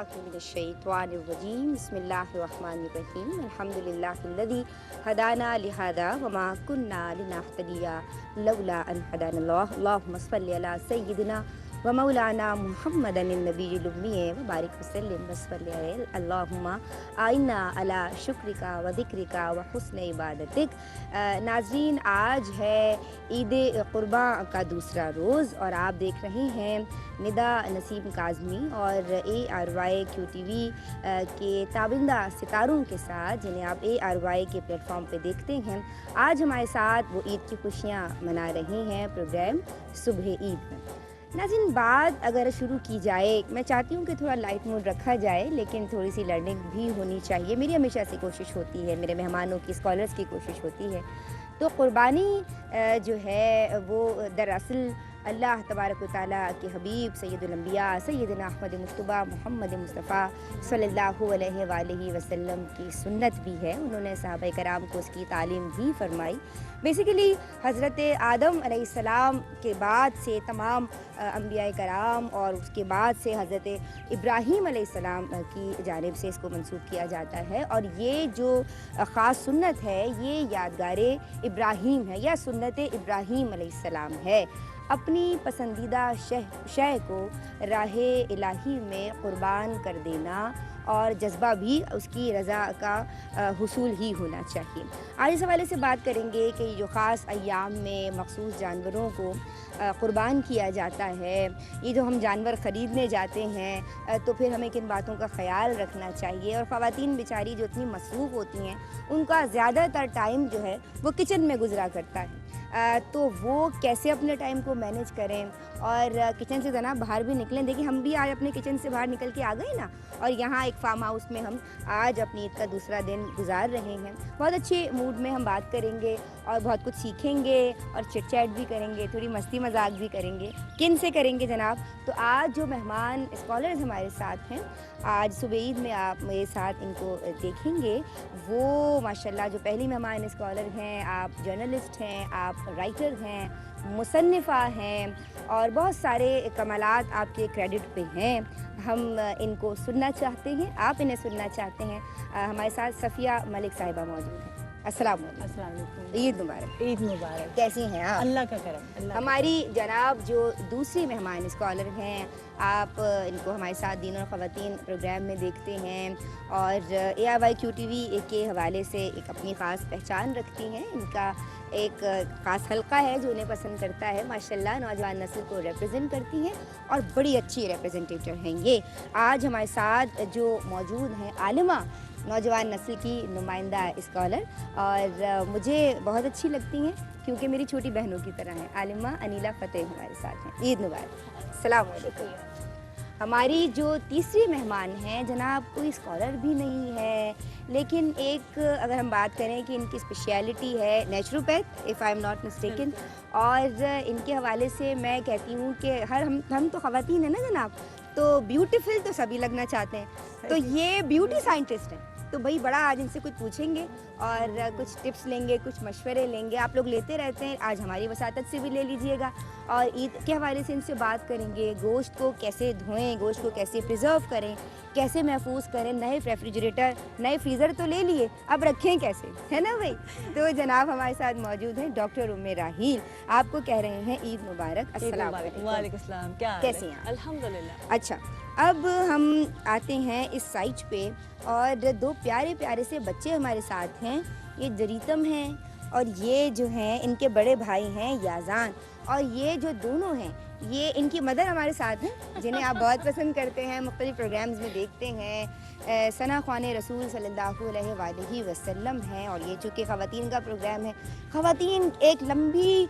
बिल्लाहि मिनश्शैतानिर्रजीम बिस्मिल्लाहिर्रहमानिर्रहीम अल्हम्दुलिल्लाहिल्लज़ी हदाना लिहादा वमा कुन्ना लिनहतदिया लौला अन हदानल्लाह अल्लाहुम्मा सल्लि अला सय्यिदिना व मौलाना मुहम्मदन नबील उम्मी व बारिक वसल्लिम वसल्लि अलैहि अल्लाहुम्मा आइन्ना अला शुक्रिका व ज़िक्रिका व हुस्न इबादतिक। नाज़रीन, आज है ईद क़ुरबा का दूसरा रोज़ और आप देख रहे हैं निदा नसीम काज़मी और ARY QTV के ताबिंदा सितारों के साथ, जिन्हें आप ARY के प्लेटफॉर्म पे देखते हैं। आज हमारे साथ वो ईद की खुशियाँ मना रहे हैं प्रोग्राम सुबह ईद में। नाज़रीन, बात अगर शुरू की जाए, मैं चाहती हूँ कि थोड़ा लाइट मूड रखा जाए, लेकिन थोड़ी सी लर्निंग भी होनी चाहिए। मेरी हमेशा से कोशिश होती है, मेरे मेहमानों की, स्कॉलर्स की कोशिश होती है। तो क़ुरबानी जो है वो दरअसल अल्लाह तबारक व तआला के हबीब सैयदुल अंबिया सैयदना अहमद मुस्तफ़ा मोहम्मद मुस्तफ़ा सल्लल्लाहु अलैहि वसल्लम की सुन्नत भी है। उन्होंने सहाबा कराम को उसकी तालीम भी फरमाई। बेसिकली हज़रत आदम अलैहिस्सलाम के बाद से तमाम अंबिया कराम और उसके बाद से हज़रत इब्राहीम अलैहिस्सलाम की जानिब से इसको मंसूब किया जाता है। और ये जो ख़ास सुन्नत है ये यादगार इब्राहीम है या सुन्नत इब्राहीम अलैहिस्सलाम है। अपनी पसंदीदा शय को राह इलाही में क़ुरबान कर देना और जज्बा भी उसकी रज़ा का हुसूल ही होना चाहिए। आज इस हवाले से बात करेंगे कि जो ख़ास अय्याम में मखसूस जानवरों को क़ुरबान किया जाता है, ये जो हम जानवर ख़रीदने जाते हैं तो फिर हमें किन बातों का ख़याल रखना चाहिए। और ख़वातीन बेचारी जो इतनी मसरूफ़ होती हैं, उनका ज़्यादातर टाइम जो है वो किचन में गुज़रा करता है। तो वो कैसे अपने टाइम को मैनेज करें और किचन से जना बाहर भी निकलें। देखिए, हम भी आज अपने किचन से बाहर निकल के आ गए ना, और यहाँ एक फार्म हाउस में हम आज अपनी ईद का दूसरा दिन गुजार रहे हैं। बहुत अच्छे मूड में हम बात करेंगे और बहुत कुछ सीखेंगे और चिट चैट भी करेंगे, थोड़ी मस्ती मजाक भी करेंगे। किन से करेंगे जनाब? तो आज जो मेहमान स्कॉलर्स हमारे साथ हैं, आज सुबह ईद में आप मेरे साथ इनको देखेंगे। वो माशाल्लाह जो पहली मेहमान स्कॉलर हैं, आप जर्नलिस्ट हैं, आप राइटर हैं, मुसन्निफ़ा हैं और बहुत सारे कमालात आपके क्रेडिट पे हैं। हम इनको सुनना चाहते हैं, आप इन्हें सुनना चाहते हैं। हमारे साथ सफ़िया मलिक साहिबा मौजूद हैं। अस्सलाम वालेकुम। ईद मुबारक। ईद मुबारक। कैसी हैं आप? अल्लाह का करम। हमारी जनाब जो दूसरी मेहमान स्कॉलर हैं, आप इनको हमारे साथ दीन और ख़वातीन प्रोग्राम में देखते हैं और ARY QTV के हवाले से एक अपनी ख़ास पहचान रखती हैं। इनका एक ख़ास हल्का है जो उन्हें पसंद करता है। माशाल्लाह नौजवान नस्ल को रिप्रेजेंट करती हैं और बड़ी अच्छी रिप्रेजेंटेटर हैं ये। आज हमारे साथ जो मौजूद हैं आलिमा, नौजवान नस्ल की नुमाइंदा स्कॉलर, और मुझे बहुत अच्छी लगती हैं क्योंकि मेरी छोटी बहनों की तरह हैं। आलिमा अनीला फ़तेह हमारे साथ हैं। ईद मुबारक। अस्सलाम वालेकुम। हमारी जो तीसरी मेहमान हैं जनाब, कोई स्कॉलर भी नहीं है, लेकिन एक अगर हम बात करें कि इनकी स्पेशलिटी है naturopath, if I am not mistaken. और इनके हवाले से मैं कहती हूँ कि हम तो ख़वातीन हैं ना जनाब, तो ब्यूटीफुल तो सभी लगना चाहते हैं, तो ये ब्यूटी साइंटिस्ट हैं। तो भाई बड़ा आज इनसे कुछ पूछेंगे और कुछ टिप्स लेंगे, कुछ मशवरे लेंगे। आप लोग लेते रहते हैं, आज हमारी वसातत से भी ले लीजिएगा। और ईद के हवाले से इनसे बात करेंगे, गोश्त को कैसे धोएं, गोश्त को कैसे प्रिजर्व करें, कैसे महफूज करें। नए रेफ्रिजरेटर, नए फ्रीज़र तो ले लिए, अब रखें कैसे, है ना भाई? तो जनाब हमारे साथ मौजूद हैं डॉक्टर उम्मे राहील। आपको कह रहे हैं ईद मुबारक। अस्सलाम वालेकुम। वालेकुम सलाम। क्या कैसी हैं आप? अल्हम्दुलिल्लाह। अच्छा, अब हम आते हैं इस साइट पे और दो प्यारे प्यारे से बच्चे हमारे साथ हैं। ये जरीतम हैं और ये जो हैं इनके बड़े भाई हैं याज़ान, और ये जो दोनों हैं ये इनकी मदर हमारे साथ हैं, जिन्हें आप बहुत पसंद करते हैं, मुख्तलिफ प्रोग्राम्स में देखते हैं। सना ख़्वाने रसूल सल्लल्लाहु अलैहि वसल्लम हैं और ये चूँकि ख़वातीन का प्रोग्राम है। ख़वातीन एक लंबी,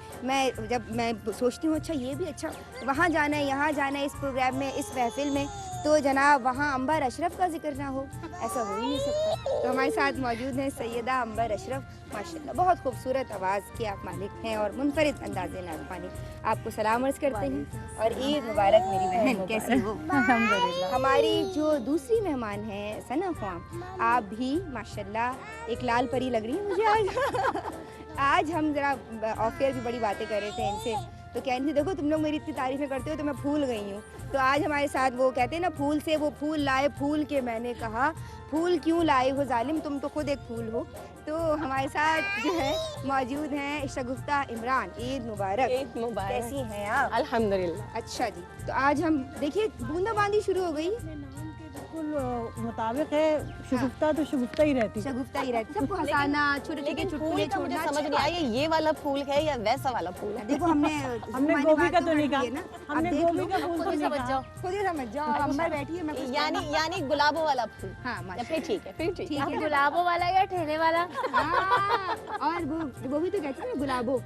जब मैं सोचती हूँ अच्छा ये भी अच्छा वहाँ जाना है, यहाँ जाना है, इस प्रोग्राम में, इस महफिल में, तो जनाब वहाँ अंबर अशरफ का जिक्र ना हो, ऐसा हो ही नहीं सकता। तो हमारे साथ मौजूद हैं सैयदा अंबर अशरफ। माशाल्लाह बहुत खूबसूरत आवाज़ के आप मालिक हैं और मुनफरिद अंदाज़े नाज़मानी। आपको सलाम अर्ज़ करते हैं और ईद मुबारक मेरी बहन। कैसी हो? अल्हम्दुलिल्लाह। हमारी जो दूसरी मेहमान हैं सना ख्वाम, आप भी माशाल्लाह एक लाल परी लग रही हैं मुझे आज। आज हम ज़रा ऑफ एयर भी बड़ी बातें कर रहे थे इनसे तो कह रही थी देखो तुम लोग मेरी इतनी तारीफ़ें करते हो तो मैं फूल गई हूँ। तो आज हमारे साथ वो कहते हैं ना, फूल से वो फूल लाए फूल के, मैंने कहा फूल क्यों लाए हो जालिम, तुम तो खुद एक फूल हो। तो हमारे साथ जो है मौजूद हैं शगुफ्ता इमरान। ईद मुबारक। ईद मुबारक। कैसी हैं आप? अल्हम्दुलिल्लाह। अच्छा जी, तो आज हम देखिए बूंदाबांदी शुरू हो गई। अपने नाम के बिल्कुल मुताबिक है, शगुफ्ता तो शगुफ्ता ही रहती। शगुफ्ता ही रहती, सबको हंसाना, छोटे छोटे लेकिन फूल चुटकुले का मुझे छोड़ना समझ अच्छी नहीं बात आया, ये वाला फूल है या वैसा वाला फूल है? है। देखो हमने गोभी का तो नहीं कहा, ना, हमने अब देख गोभी लो, का फूल तो नहीं कहा। खुद ही समझ जाओ। अंबर बैठी है, मैं कुछ यानी गुलाबों वाला फूल। हाँ या माशाल्लाह। फिर ठीक है, फिर ठीक ठीक है। है। गुलाबों वाला या ठेले वाला? हाँ, और वो भी तो कहते थे ना गुलाबो।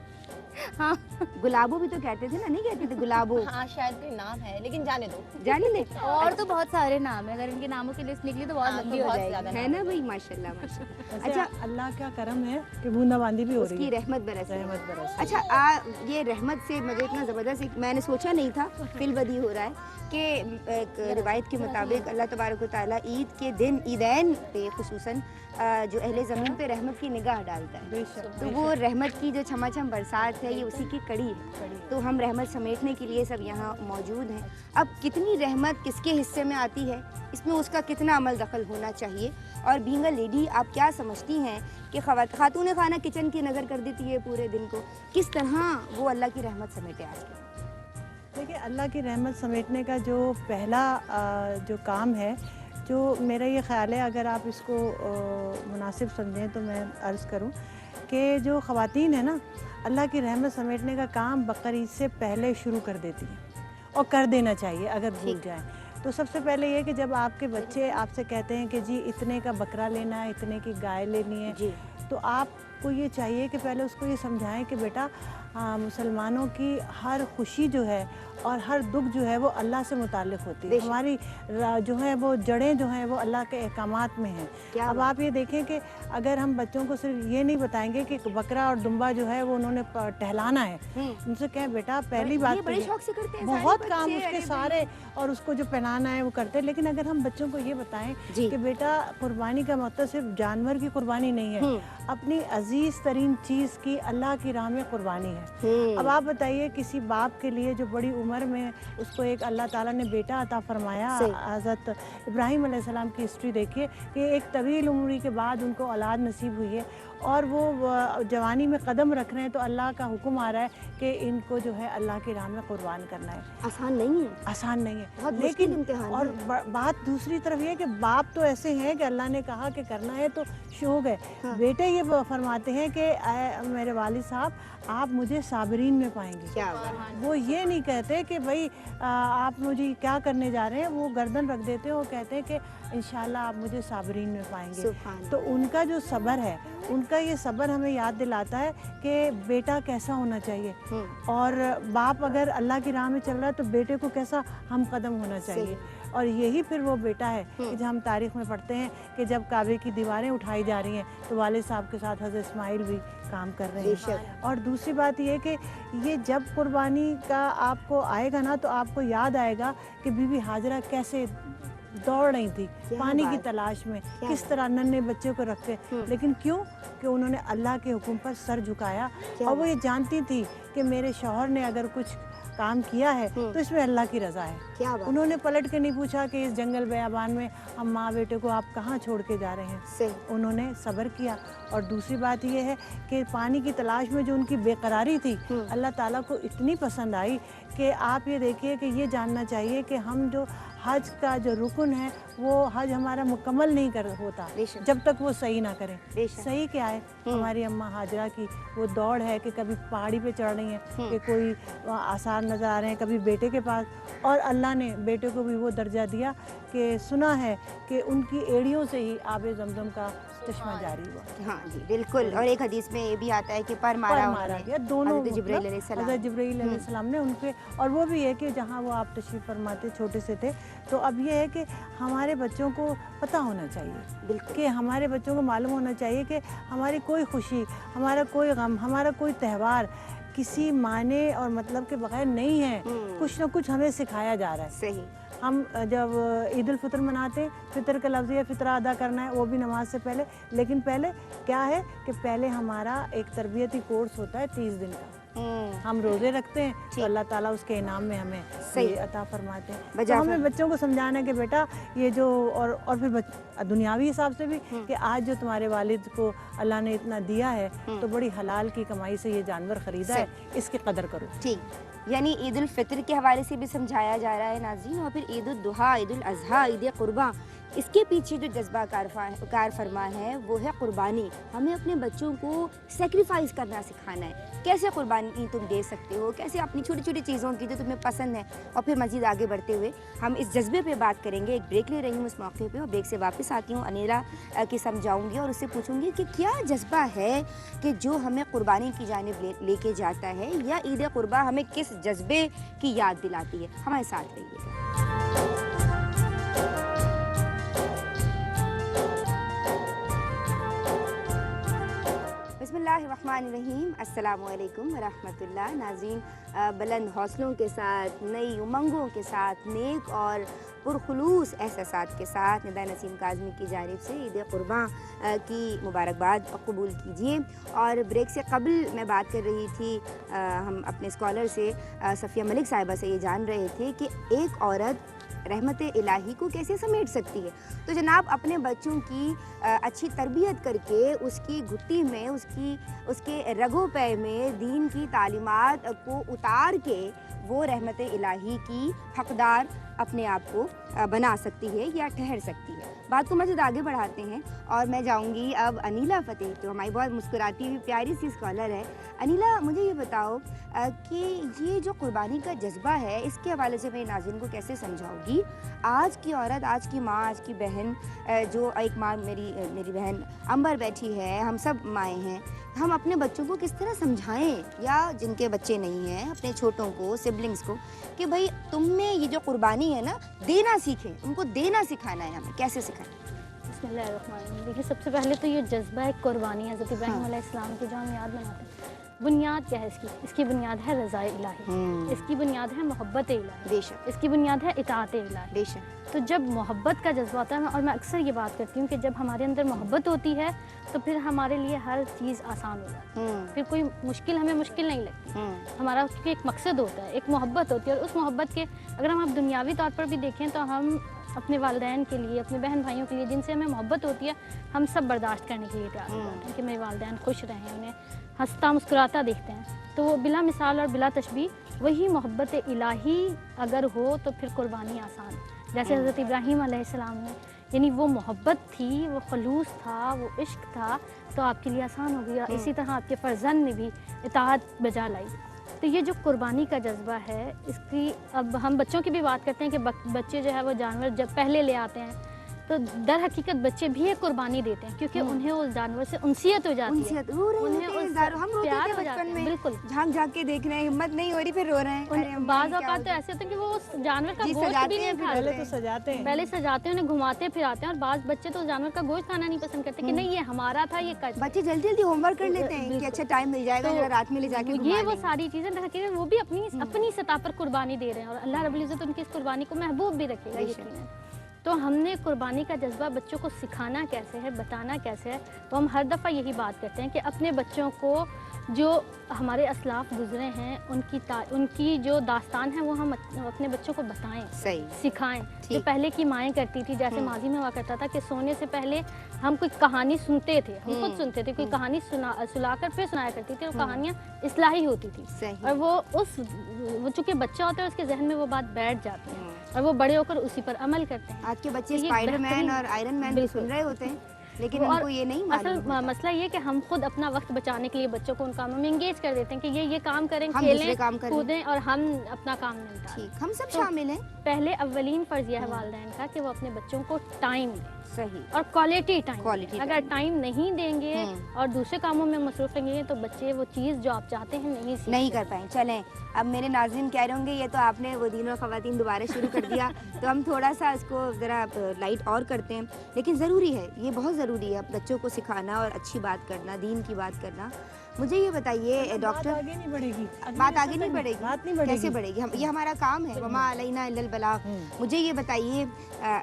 हाँ, गुलाबो भी तो कहते थे ना, नहीं कहते थे गुलाबो? हाँ शायद कोई नाम है, लेकिन जाने दो। जाने ले। और तो बहुत सारे नाम है, अगर इनके नामों की लिस्ट निकली तो बहुत हाँ, तो लंबी हो बहुत जाएगी। ज्यादा है नाम ना भाई, माशाल्लाह माशाल्लाह। अच्छा, अल्लाह का करम है कि बूंदाबांदी भी हो रही उसकी है, रहमत बरस रही है। रहमत बरस। अच्छा, ये रहमत से मुझे इतना ज़बरदस्त मैंने सोचा नहीं था, फिलवदी हो रहा है कि एक रिवायत के मुताबिक अल्लाह तबारक व तआला ईद के दिन, ईदैन पे खुसूसन जो अहले ज़मीन पे रहमत की निगाह डालता है। बेशक, तो वो रहमत की जो छमाछम बरसात है, ये उसी की कड़ी है। तो हम रहमत समेटने के लिए सब यहाँ मौजूद हैं। अब कितनी रहमत किसके हिस्से में आती है, इसमें उसका कितना अमल दखल होना चाहिए, और बीइंग अ लेडी आप क्या समझती हैं कि खातून खाना किचन की नज़र कर देती है पूरे दिन को, किस तरह वो अल्लाह की रहमत समेटे आज के? देखिए, अल्लाह की रहमत समेटने का जो पहला जो काम है, जो मेरा ये ख़्याल है, अगर आप इसको मुनासिब समझें तो मैं अर्ज़ करूं कि जो ख़वातीन है ना, अल्लाह की रहमत समेटने का काम बकरीद से पहले शुरू कर देती हैं, और कर देना चाहिए अगर भूल जाएं तो। सबसे पहले ये कि जब आपके बच्चे आपसे कहते हैं कि जी इतने का बकरा लेना है, इतने की गाय लेनी है, जी। तो आपको ये चाहिए कि पहले उसको ये समझाएं कि बेटा मुसलमानों की हर खुशी जो है और हर दुख जो है वो अल्लाह से मुताल्लिक़ होती है। हमारी जो है वो जड़ें जो हैं वो अल्लाह के अहकामात में हैं। अब आप ये देखें कि अगर हम बच्चों को सिर्फ ये नहीं बताएंगे कि बकरा और दुम्बा जो है वो उन्होंने टहलाना है, उनसे कहें बेटा पहली बात बड़े शौक से करते हैं बहुत सारे काम बच्चे, उसके अरे सारे, और उसको जो पहनाना है वो करते हैं। लेकिन अगर हम बच्चों को ये बताएं कि बेटा कुर्बानी का मतलब सिर्फ जानवर की कुर्बानी नहीं है, अपनी अजीज़ तरीन चीज़ की अल्लाह की राह में कुर्बानी है। अब आप बताइए, किसी बाप के लिए जो बड़ी उम्र में उसको एक अल्लाह ताला ने बेटा अता फरमाया, हज़रत इब्राहीम अलैहिस्सलाम की हिस्ट्री देखिए कि एक तवील उम्र के बाद उनको औलाद नसीब हुई है, और वो जवानी में कदम रख रहे हैं, तो अल्लाह का हुक्म आ रहा है कि इनको जो है अल्लाह की राह में कुर्बान करना है। आसान नहीं है, आसान नहीं है, बहुत लेकिन इम्तिहान और बात दूसरी तरफ ये कि बाप तो ऐसे हैं कि अल्लाह ने कहा कि करना है तो शौक है। हाँ। बेटे ये फरमाते हैं कि मेरे वालिद साहब आप मुझे साबरीन में पाएंगे। क्या बात। वो ये नहीं कहते कि भाई आप मुझे क्या करने जा रहे हैं, वो गर्दन रख देते हैं और कहते हैं कि इंशाल्लाह आप मुझे साबरीन में पाएंगे। सुभान। तो उनका जो सब्र है, उनका ये सब्र हमें याद दिलाता है कि बेटा कैसा होना चाहिए, और बाप अगर अल्लाह की राह में चल रहा है तो बेटे को कैसा हम कदम होना चाहिए। और यही फिर वो बेटा है कि जब हम तारीख़ में पढ़ते हैं कि जब काबे की दीवारें उठाई जा रही हैं तो वालिद साहब के साथ हज़रत इस्माइल भी काम कर रहे हैं। और दूसरी बात ये कि ये जब कुर्बानी का आपको आएगा ना, तो आपको याद आएगा कि बीबी हाजरा कैसे दौड़ रही थी पानी की तलाश में, किस तरह नन्हे बच्चे को रख के, लेकिन क्यों कि उन्होंने अल्लाह के हुक्म पर सर झुकाया, और वो ये जानती थी कि मेरे शौहर ने अगर कुछ काम किया है तो इसमें अल्लाह की रज़ा है। क्या बात। उन्होंने पलट के नहीं पूछा कि इस जंगल बेयाबान में हम माँ बेटे को आप कहाँ छोड़ के जा रहे हैं। सही। उन्होंने सब्र किया। और दूसरी बात ये है कि पानी की तलाश में जो उनकी बेकरारी थी, अल्लाह ताला को इतनी पसंद आई कि आप ये देखिए कि ये जानना चाहिए कि हम जो हज का जो रुकन है, वो हज हमारा मुकम्मल नहीं कर होता जब तक वो सही ना करें। सही क्या है? हमारी अम्मा हाजरा की वो दौड़ है कि कभी पहाड़ी पे चढ़ रही हैं, कि कोई आसार नज़र आ रहे हैं, कभी बेटे के पास, और अल्लाह ने बेटे को भी वो दर्जा दिया कि सुना है कि उनकी एड़ियों से ही आबे ज़मज़म का चश्मा जारी हुआ। हाँ जी बिल्कुल। और एक हदीस में ये भी आता है कि पर मारा गया दोनों, हज़रत जिब्रील अलैहिस्सलाम। हज़रत जिब्रील अलैहिस्सलाम ने उनके, और वो भी है कि जहाँ वो आप तशरीफ़ फरमाते छोटे से थे, तो अब ये है कि हमारे बच्चों को पता होना चाहिए, कि हमारे बच्चों को मालूम होना चाहिए कि हमारी कोई खुशी, हमारा कोई गम, हमारा कोई त्यौहार किसी माने और मतलब के बगैर नहीं है। कुछ ना कुछ हमें सिखाया जा रहा है। सही। हम जब ईद उल फितर मनाते हैं, फितर का लफ्ज़ है फितरा अदा करना है, वो भी नमाज से पहले, लेकिन पहले क्या है कि पहले हमारा एक तरबियती कोर्स होता है 30 दिन का। हम रोजे रखते हैं तो अल्लाह ताला उसके इनाम में हमें सही। ये अता फरमाते हैं। तो बजा हमें बच्चों को समझाना है कि बेटा ये जो और फिर दुनियावी हिसाब से भी कि आज जो तुम्हारे वालिद को अल्लाह ने इतना दिया है तो बड़ी हलाल की कमाई से ये जानवर खरीदा है, इसकी कदर करो। ठीक, यानी ईद उल फितर के हवाले से भी समझाया जा रहा है नाज़रीन, और फिर ईद उल दुहा, ईद उल अज़हा, ईद कुर्बा, इसके पीछे जो जज्बा कार फरमा है वो है कुर्बानी। हमें अपने बच्चों को सेक्रीफाइस करना सिखाना है, कैसे कुर्बानी तुम दे सकते हो, कैसे अपनी छोटी छोटी चीज़ों की जो तुम्हें पसंद है। और फिर मज़ीद आगे बढ़ते हुए हम इस जज्बे पे बात करेंगे। एक ब्रेक ले रही हूँ इस मौके पे, और ब्रेक से वापस आती हूँ, अनीला की समझाऊँगी और उससे पूछूँगी कि क्या जज्बा है कि जो हमें कुर्बानी की जानिब लेके जाता है, या ईद कुर्बा हमें किस जज्बे की याद दिलाती है। हमारे साथ रहिएगा। बिस्मिल्लाहिर्रहमानिर्रहीम, अस्सलामुअलैकुम वरहमतुल्लाह। नाज़रीन, बुलंद हौसलों के साथ, नई उमंगों के साथ, नेक और पुरखुलूस एहसासात के साथ निदा नसीम काज़मी की जानिब से ईद कुर्बा की मुबारकबाद कबूल कीजिए। और ब्रेक से कबल मैं बात कर रही थी, हम अपने स्कॉलर से सफ़िया मलिक साहिबा से ये जान रहे थे कि एक औरत रहमत इलाही को कैसे समेट सकती है। तो जनाब, अपने बच्चों की अच्छी तरबियत करके उसकी घुट्टी में, उसके रगों पे में दीन की तालीमात को उतार के वो रहमत इलाही की हकदार अपने आप को बना सकती है या ठहर सकती है। बात को मज़ीद आगे बढ़ाते हैं और मैं जाऊंगी अब अनीला फ़तेह, जो हमारी बहुत मुस्कुराती हुई प्यारी सी स्कॉलर है। अनीला, मुझे ये बताओ कि ये जो कुर्बानी का जज्बा है, इसके हवाले से मेरे नाज़रीन को कैसे समझाओगी? आज की औरत, आज की माँ, आज की बहन, जो एक माँ मेरी बहन अंबर बैठी है, हम सब माएँ हैं, हम अपने बच्चों को किस तरह समझाएं, या जिनके बच्चे नहीं हैं अपने छोटों को, सिबलिंग्स को, कि भाई तुम में ये जो कुर्बानी है ना, देना सीखें, उनको देना सिखाना है। हमें कैसे सिखाएं? बिस्मिल्लाहिर्रहमानिर्रहीम। देखिए, सबसे पहले तो ये जज्बा है कुर्बानी हज़रत इब्राहीम अलैहिस्सलाम की, जो हम याद बनाते हैं। बुनियाद क्या है इसकी बुनियाद है रज़ाए इलाही, इसकी बुनियाद है मोहब्बत इलाही, बेशक, इसकी बुनियाद है इताअत इलाही। बेशक। तो जब मोहब्बत का जज्बा होता है, और मैं अक्सर ये बात करती हूँ कि जब हमारे अंदर मोहब्बत होती है तो फिर हमारे लिए हर चीज़ आसान हो जाती है, फिर कोई मुश्किल हमें मुश्किल नहीं लगती। हमारा क्योंकि एक मकसद होता है, एक मोहब्बत होती है, और उस मोहब्बत के अगर हम दुनियावी तौर पर भी देखें तो हम अपने वालिदैन के लिए, अपने बहन भाइयों के लिए जिनसे हमें मोहब्बत होती है, हम सब बर्दाश्त करने के लिए तैयार हो जाते हैं कि मेरे वालिदैन खुश रहें, उन्हें हंसता मुस्कुराता देखते हैं। तो वो बिला मिसाल और बिला तशबीह वही मोहब्बत इलाही अगर हो तो फिर कुर्बानी आसान। जैसे हज़रत इब्राहीम अलैहिस्सलाम ने, यानी वो मोहब्बत थी, वो खलूस था, वो इश्क था, तो आपके लिए आसान हो गया। इसी तरह आपके फर्जंद ने भी इताअत बजा लाई। तो ये जो कुर्बानी का जज्बा है, इसकी अब हम बच्चों की भी बात करते हैं कि बच्चे जो है वो जानवर जब पहले ले आते हैं, तो दर हकीकत बच्चे भी एक कुर्बानी देते हैं, क्योंकि उन्हें उस जानवर से उनसियत हो जाती है, उन्हें उस प्यार हो जाता है। बिल्कुल, झांक झांक के देख रहे हैं, हिम्मत नहीं हो रही, फिर रो रहे हैं। बाज़ औक़ात तो ऐसे होते हैं कि वो उस जानवर का गोश्त भी नहीं खाते, पहले तो सजाते हैं, उन्हें घुमाते फिराते हैं। और बाज़ बच्चे तो उस जानवर का गोश्त खाना नहीं पसंद करते कि नहीं ये हमारा था, ये बच्चे जल्दी जल्दी होमवर्क कर लेते हैं कि अच्छा टाइम मिल जाएगा, तो रात में ले जाके ये वो सारी चीज़ें हकीकत वो भी अपनी सतह पर कुर्बानी दे रहे हैं, और अल्लाह रब्बुल इज़्ज़त उनकी इस कुर्बानी को महबूब भी रखेगा यकीनन। तो हमने कुर्बानी का जज्बा बच्चों को सिखाना कैसे है, बताना कैसे है, वो हम हर दफ़ा यही बात करते हैं कि अपने बच्चों को जो हमारे असलाफ गुजरे हैं उनकी जो दास्तान है वो हम अपने बच्चों को बताएं, सही सिखाएं। जो पहले की माएँ करती थी, जैसे माजी में हुआ करता था कि सोने से पहले हम कोई कहानी सुनते थे, हम खुद सुनते थे, कोई कहानी सुनाकर फिर सुनाया करती थी, और कहानियाँ इस्लाही होती थी, और वो चूँकि बच्चा होता है उसके जहन में वो बात बैठ जाती है, और वो बड़े होकर उसी पर अमल करते हैं। आज के बच्चे स्पाइडरमैन और आयरन मैन भी सुन रहे होते हैं, लेकिन उनको ये नहीं असल मसला ये कि हम खुद अपना वक्त बचाने के लिए बच्चों को उन कामों में एंगेज कर देते हैं कि ये काम करें, खेलें, कूदें, और हम अपना काम निपटाएं। ठीक, हम सब शामिल हैं। पहले अव्वलीन फर्ज यह है वालिदैन का कि वो अपने बच्चों को टाइम दें, सही, और क्वालिटी टाइम। अगर टाइम नहीं देंगे और दूसरे कामों में मसरूफ रहेंगे तो बच्चे वो चीज़ जो आप चाहते हैं नहीं कर पाएंगे। चलें, अब मेरे नाज़रीन कह रहे होंगे ये तो आपने वो दीन और ख़वातीन दोबारा शुरू कर दिया, तो हम थोड़ा सा इसको ज़रा लाइट और करते हैं। लेकिन ज़रूरी है, ये बहुत ज़रूरी है बच्चों को सिखाना और अच्छी बात करना, दीन की बात करना। मुझे ये बताइए बात डॉक्टर, आगे नहीं बढ़ेगी, बात आगे नहीं बढ़ेगी, बात नहीं बढ़ेगी, कैसे बढ़ेगी? हम, ये हमारा काम है, वमा अलैना इल्लल बलाग। मुझे ये बताइए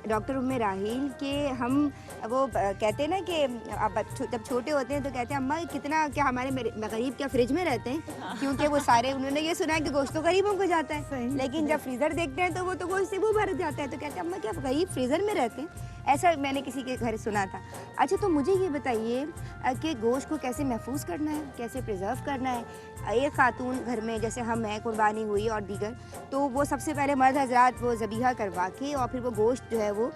डॉक्टर उम्मे राहील कि हम वो कहते हैं ना कि अब जब छोटे होते हैं तो कहते हैं अम्मा कितना क्या हमारे गरीब क्या फ्रिज में रहते हैं, क्योंकि वो सारे उन्होंने ये सुना है कि गोश्त तो गरीबों को जाता है, लेकिन जब फ्रीज़र देखते हैं तो वो तो गोश्त से वो भर जाता है, तो कहते हैं अम्मा क्या गरीब फ्रीज़र में रहते हैं, ऐसा मैंने किसी के घर सुना था। अच्छा, तो मुझे ये बताइए कि गोश्त को कैसे महफूज करना है, कैसे प्रिजर्व करना है। एक खातून घर में जैसे हम हैं, कुर्बानी हुई और दीगर, तो वो सबसे पहले मर्द हजरात वो ज़बीहा करवा के और फिर वो गोश्त जो है वो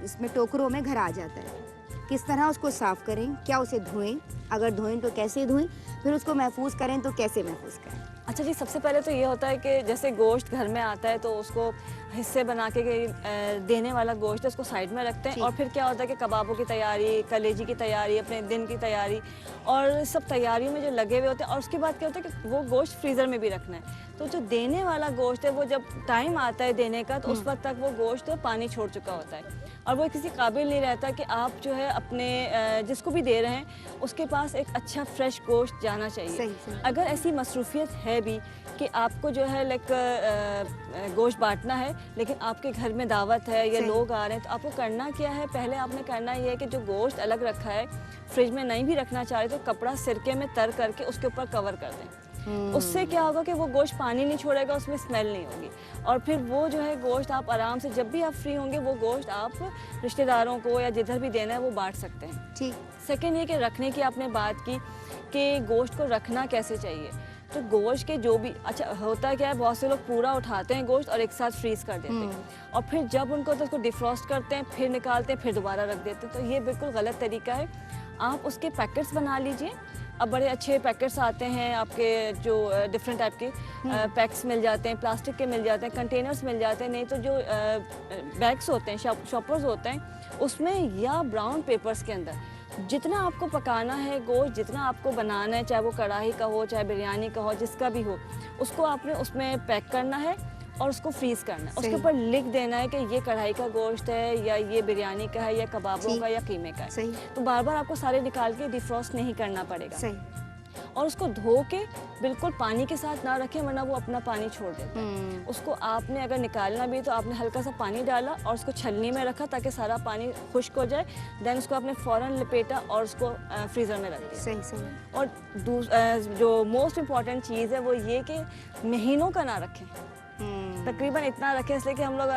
इसमें टोकरों में घर आ जाता है। किस तरह उसको साफ़ करें, क्या उसे धोएं, अगर धोएं तो कैसे धोएं, फिर उसको महफूज करें तो कैसे महफूज करें? अच्छा जी, सबसे पहले तो ये होता है कि जैसे गोश्त घर में आता है तो उसको हिस्से बना के देने वाला गोश्त है उसको साइड में रखते हैं, और फिर क्या होता है कि कबाबों की तैयारी, कलेजी की तैयारी, अपने दिन की तैयारी और सब तैयारियों में जो लगे हुए होते हैं। और उसके बाद क्या होता है कि वो गोश्त फ्रीज़र में भी रखना है, तो जो देने वाला गोश्त है वो जब टाइम आता है देने का तो उस वक्त तक वो गोश्त पानी छोड़ चुका होता है और वो किसी काबिल नहीं रहता कि आप जो है अपने जिसको भी दे रहे हैं उसके पास एक अच्छा फ्रेश गोश्त जाना चाहिए। सही। अगर ऐसी मसरूफियत है भी कि आपको जो है लाइक गोश्त बांटना है लेकिन आपके घर में दावत है या लोग आ रहे हैं, तो आपको करना क्या है, पहले आपने करना ये है कि जो गोश्त अलग रखा है फ्रिज में नहीं भी रखना चाह रहे तो कपड़ा सिरके में तर करके उसके ऊपर कवर कर दें। उससे क्या होगा कि वो गोश्त पानी नहीं छोड़ेगा, उसमें स्मेल नहीं होगी, और फिर वो जो है गोश्त आप आराम से जब भी आप फ्री होंगे वो गोश्त आप रिश्तेदारों को या जिधर भी देना है वो बांट सकते हैं। ठीक। सेकेंड ये कि रखने की आपने बात की कि गोश्त को रखना कैसे चाहिए, तो गोश्त के जो भी अच्छा होता है क्या है, बहुत से लोग पूरा उठाते हैं गोश्त और एक साथ फ्रीज कर देते हैं और फिर जब उनको तो उसको डिफ्रॉस्ट करते हैं, फिर निकालते हैं, फिर दोबारा रख देते हैं, तो ये बिल्कुल गलत तरीका है। आप उसके पैकेट्स बना लीजिए। अब बड़े अच्छे पैकेट्स आते हैं आपके जो डिफरेंट टाइप के पैक्स मिल जाते हैं, प्लास्टिक के मिल जाते हैं, कंटेनर्स मिल जाते हैं, नहीं तो जो बैग्स होते हैं, शॉपर्स होते हैं उसमें, या ब्राउन पेपर्स के अंदर जितना आपको पकाना है गोश्त, जितना आपको बनाना है, चाहे वो कढ़ाई का हो चाहे बिरयानी का हो, जिसका भी हो, उसको आपने उसमें पैक करना है और उसको फ्रीज करना है। उसके ऊपर लिख देना है कि ये कढ़ाई का गोश्त है या ये बिरयानी का है या कबाबों का या कीमे का है। तो बार बार आपको सारे निकाल के डिफ्रॉस्ट नहीं करना पड़ेगा। और उसको धो के बिल्कुल पानी के साथ ना रखें वरना वो अपना पानी छोड़ देता है। उसको आपने अगर निकालना भी तो आपने हल्का सा पानी डाला और उसको छलनी में रखा ताकि सारा पानी खुश्क हो जाए, देन उसको आपने फ़ौरन लपेटा और उसको फ्रीज़र में रख दिया। सही। और जो मोस्ट इम्पॉर्टेंट चीज़ है वो ये कि महीनों का ना रखें, तकरीबन इतना रखें इसलिए कि हम लोग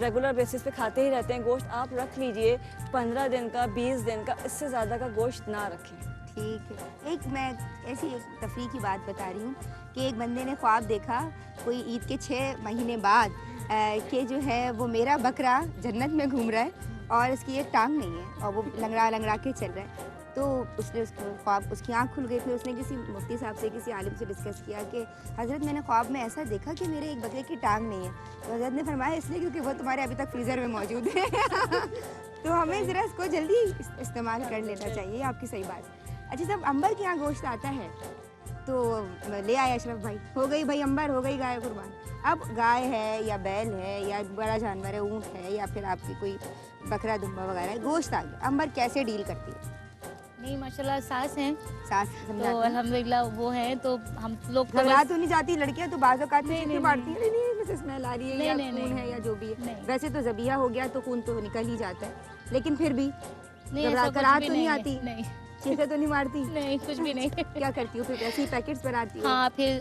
रेगुलर बेसिस पे खाते ही रहते हैं गोश्त। आप रख लीजिए 15 दिन का, 20 दिन का, इससे ज़्यादा का गोश्त ना रखें। ठीक है। एक मैं ऐसी एक तफरी की बात बता रही हूँ कि एक बंदे ने ख्वाब देखा कोई ईद के 6 महीने बाद कि जो है वो मेरा बकरा जन्नत में घूम रहा है और इसकी एक टांग नहीं है और वो लंगड़ा के चल रहा है। तो उसने उसको ख्वाब, उसकी आँख खुल गई। फिर उसने किसी मुफ्ती साहब से, किसी आलिम से डिस्कस किया कि हज़रत मैंने ख्वाब में ऐसा देखा कि मेरे एक बकरे की टांग नहीं है। तो हज़रत ने फरमाया इसलिए क्योंकि वो तुम्हारे अभी तक फ्रीज़र में मौजूद है। तो हमें ज़रा इसको जल्दी इस्तेमाल कर लेना चाहिए। आपकी सही बात। अच्छा, जब अंबर के यहाँ गोश्त आता है तो ले आए अशरफ भाई, हो गई भाई अंबर, हो गई गाय कुर्बान। अब गाय है या बैल है या बड़ा जानवर है, ऊँट है या फिर आपकी कोई बकरा दुम्बा वगैरह है, गोश्त आ गया, अंबर कैसे डील करती है? नहीं माशाल्लाह सास हैं, सास तो अल्हम्दुलिल्लाह वो हैं, तो हम लोग घबरा तो नहीं जाती लड़कियां? तो बाज़ औक़ात में क्यों मारती हैं, नहीं मुझे स्मेल आ रही है या खून है या जो भी है। वैसे तो ज़बिया हो गया तो खून तो निकल ही जाता है, लेकिन फिर भी घबराहट तो नहीं आती? नहीं, चीखें तो नहीं मारती? नहीं, कुछ भी नहीं। क्या करती हो फिर? ऐसे ही पैकेट्स बनाती हो? हाँ, फिर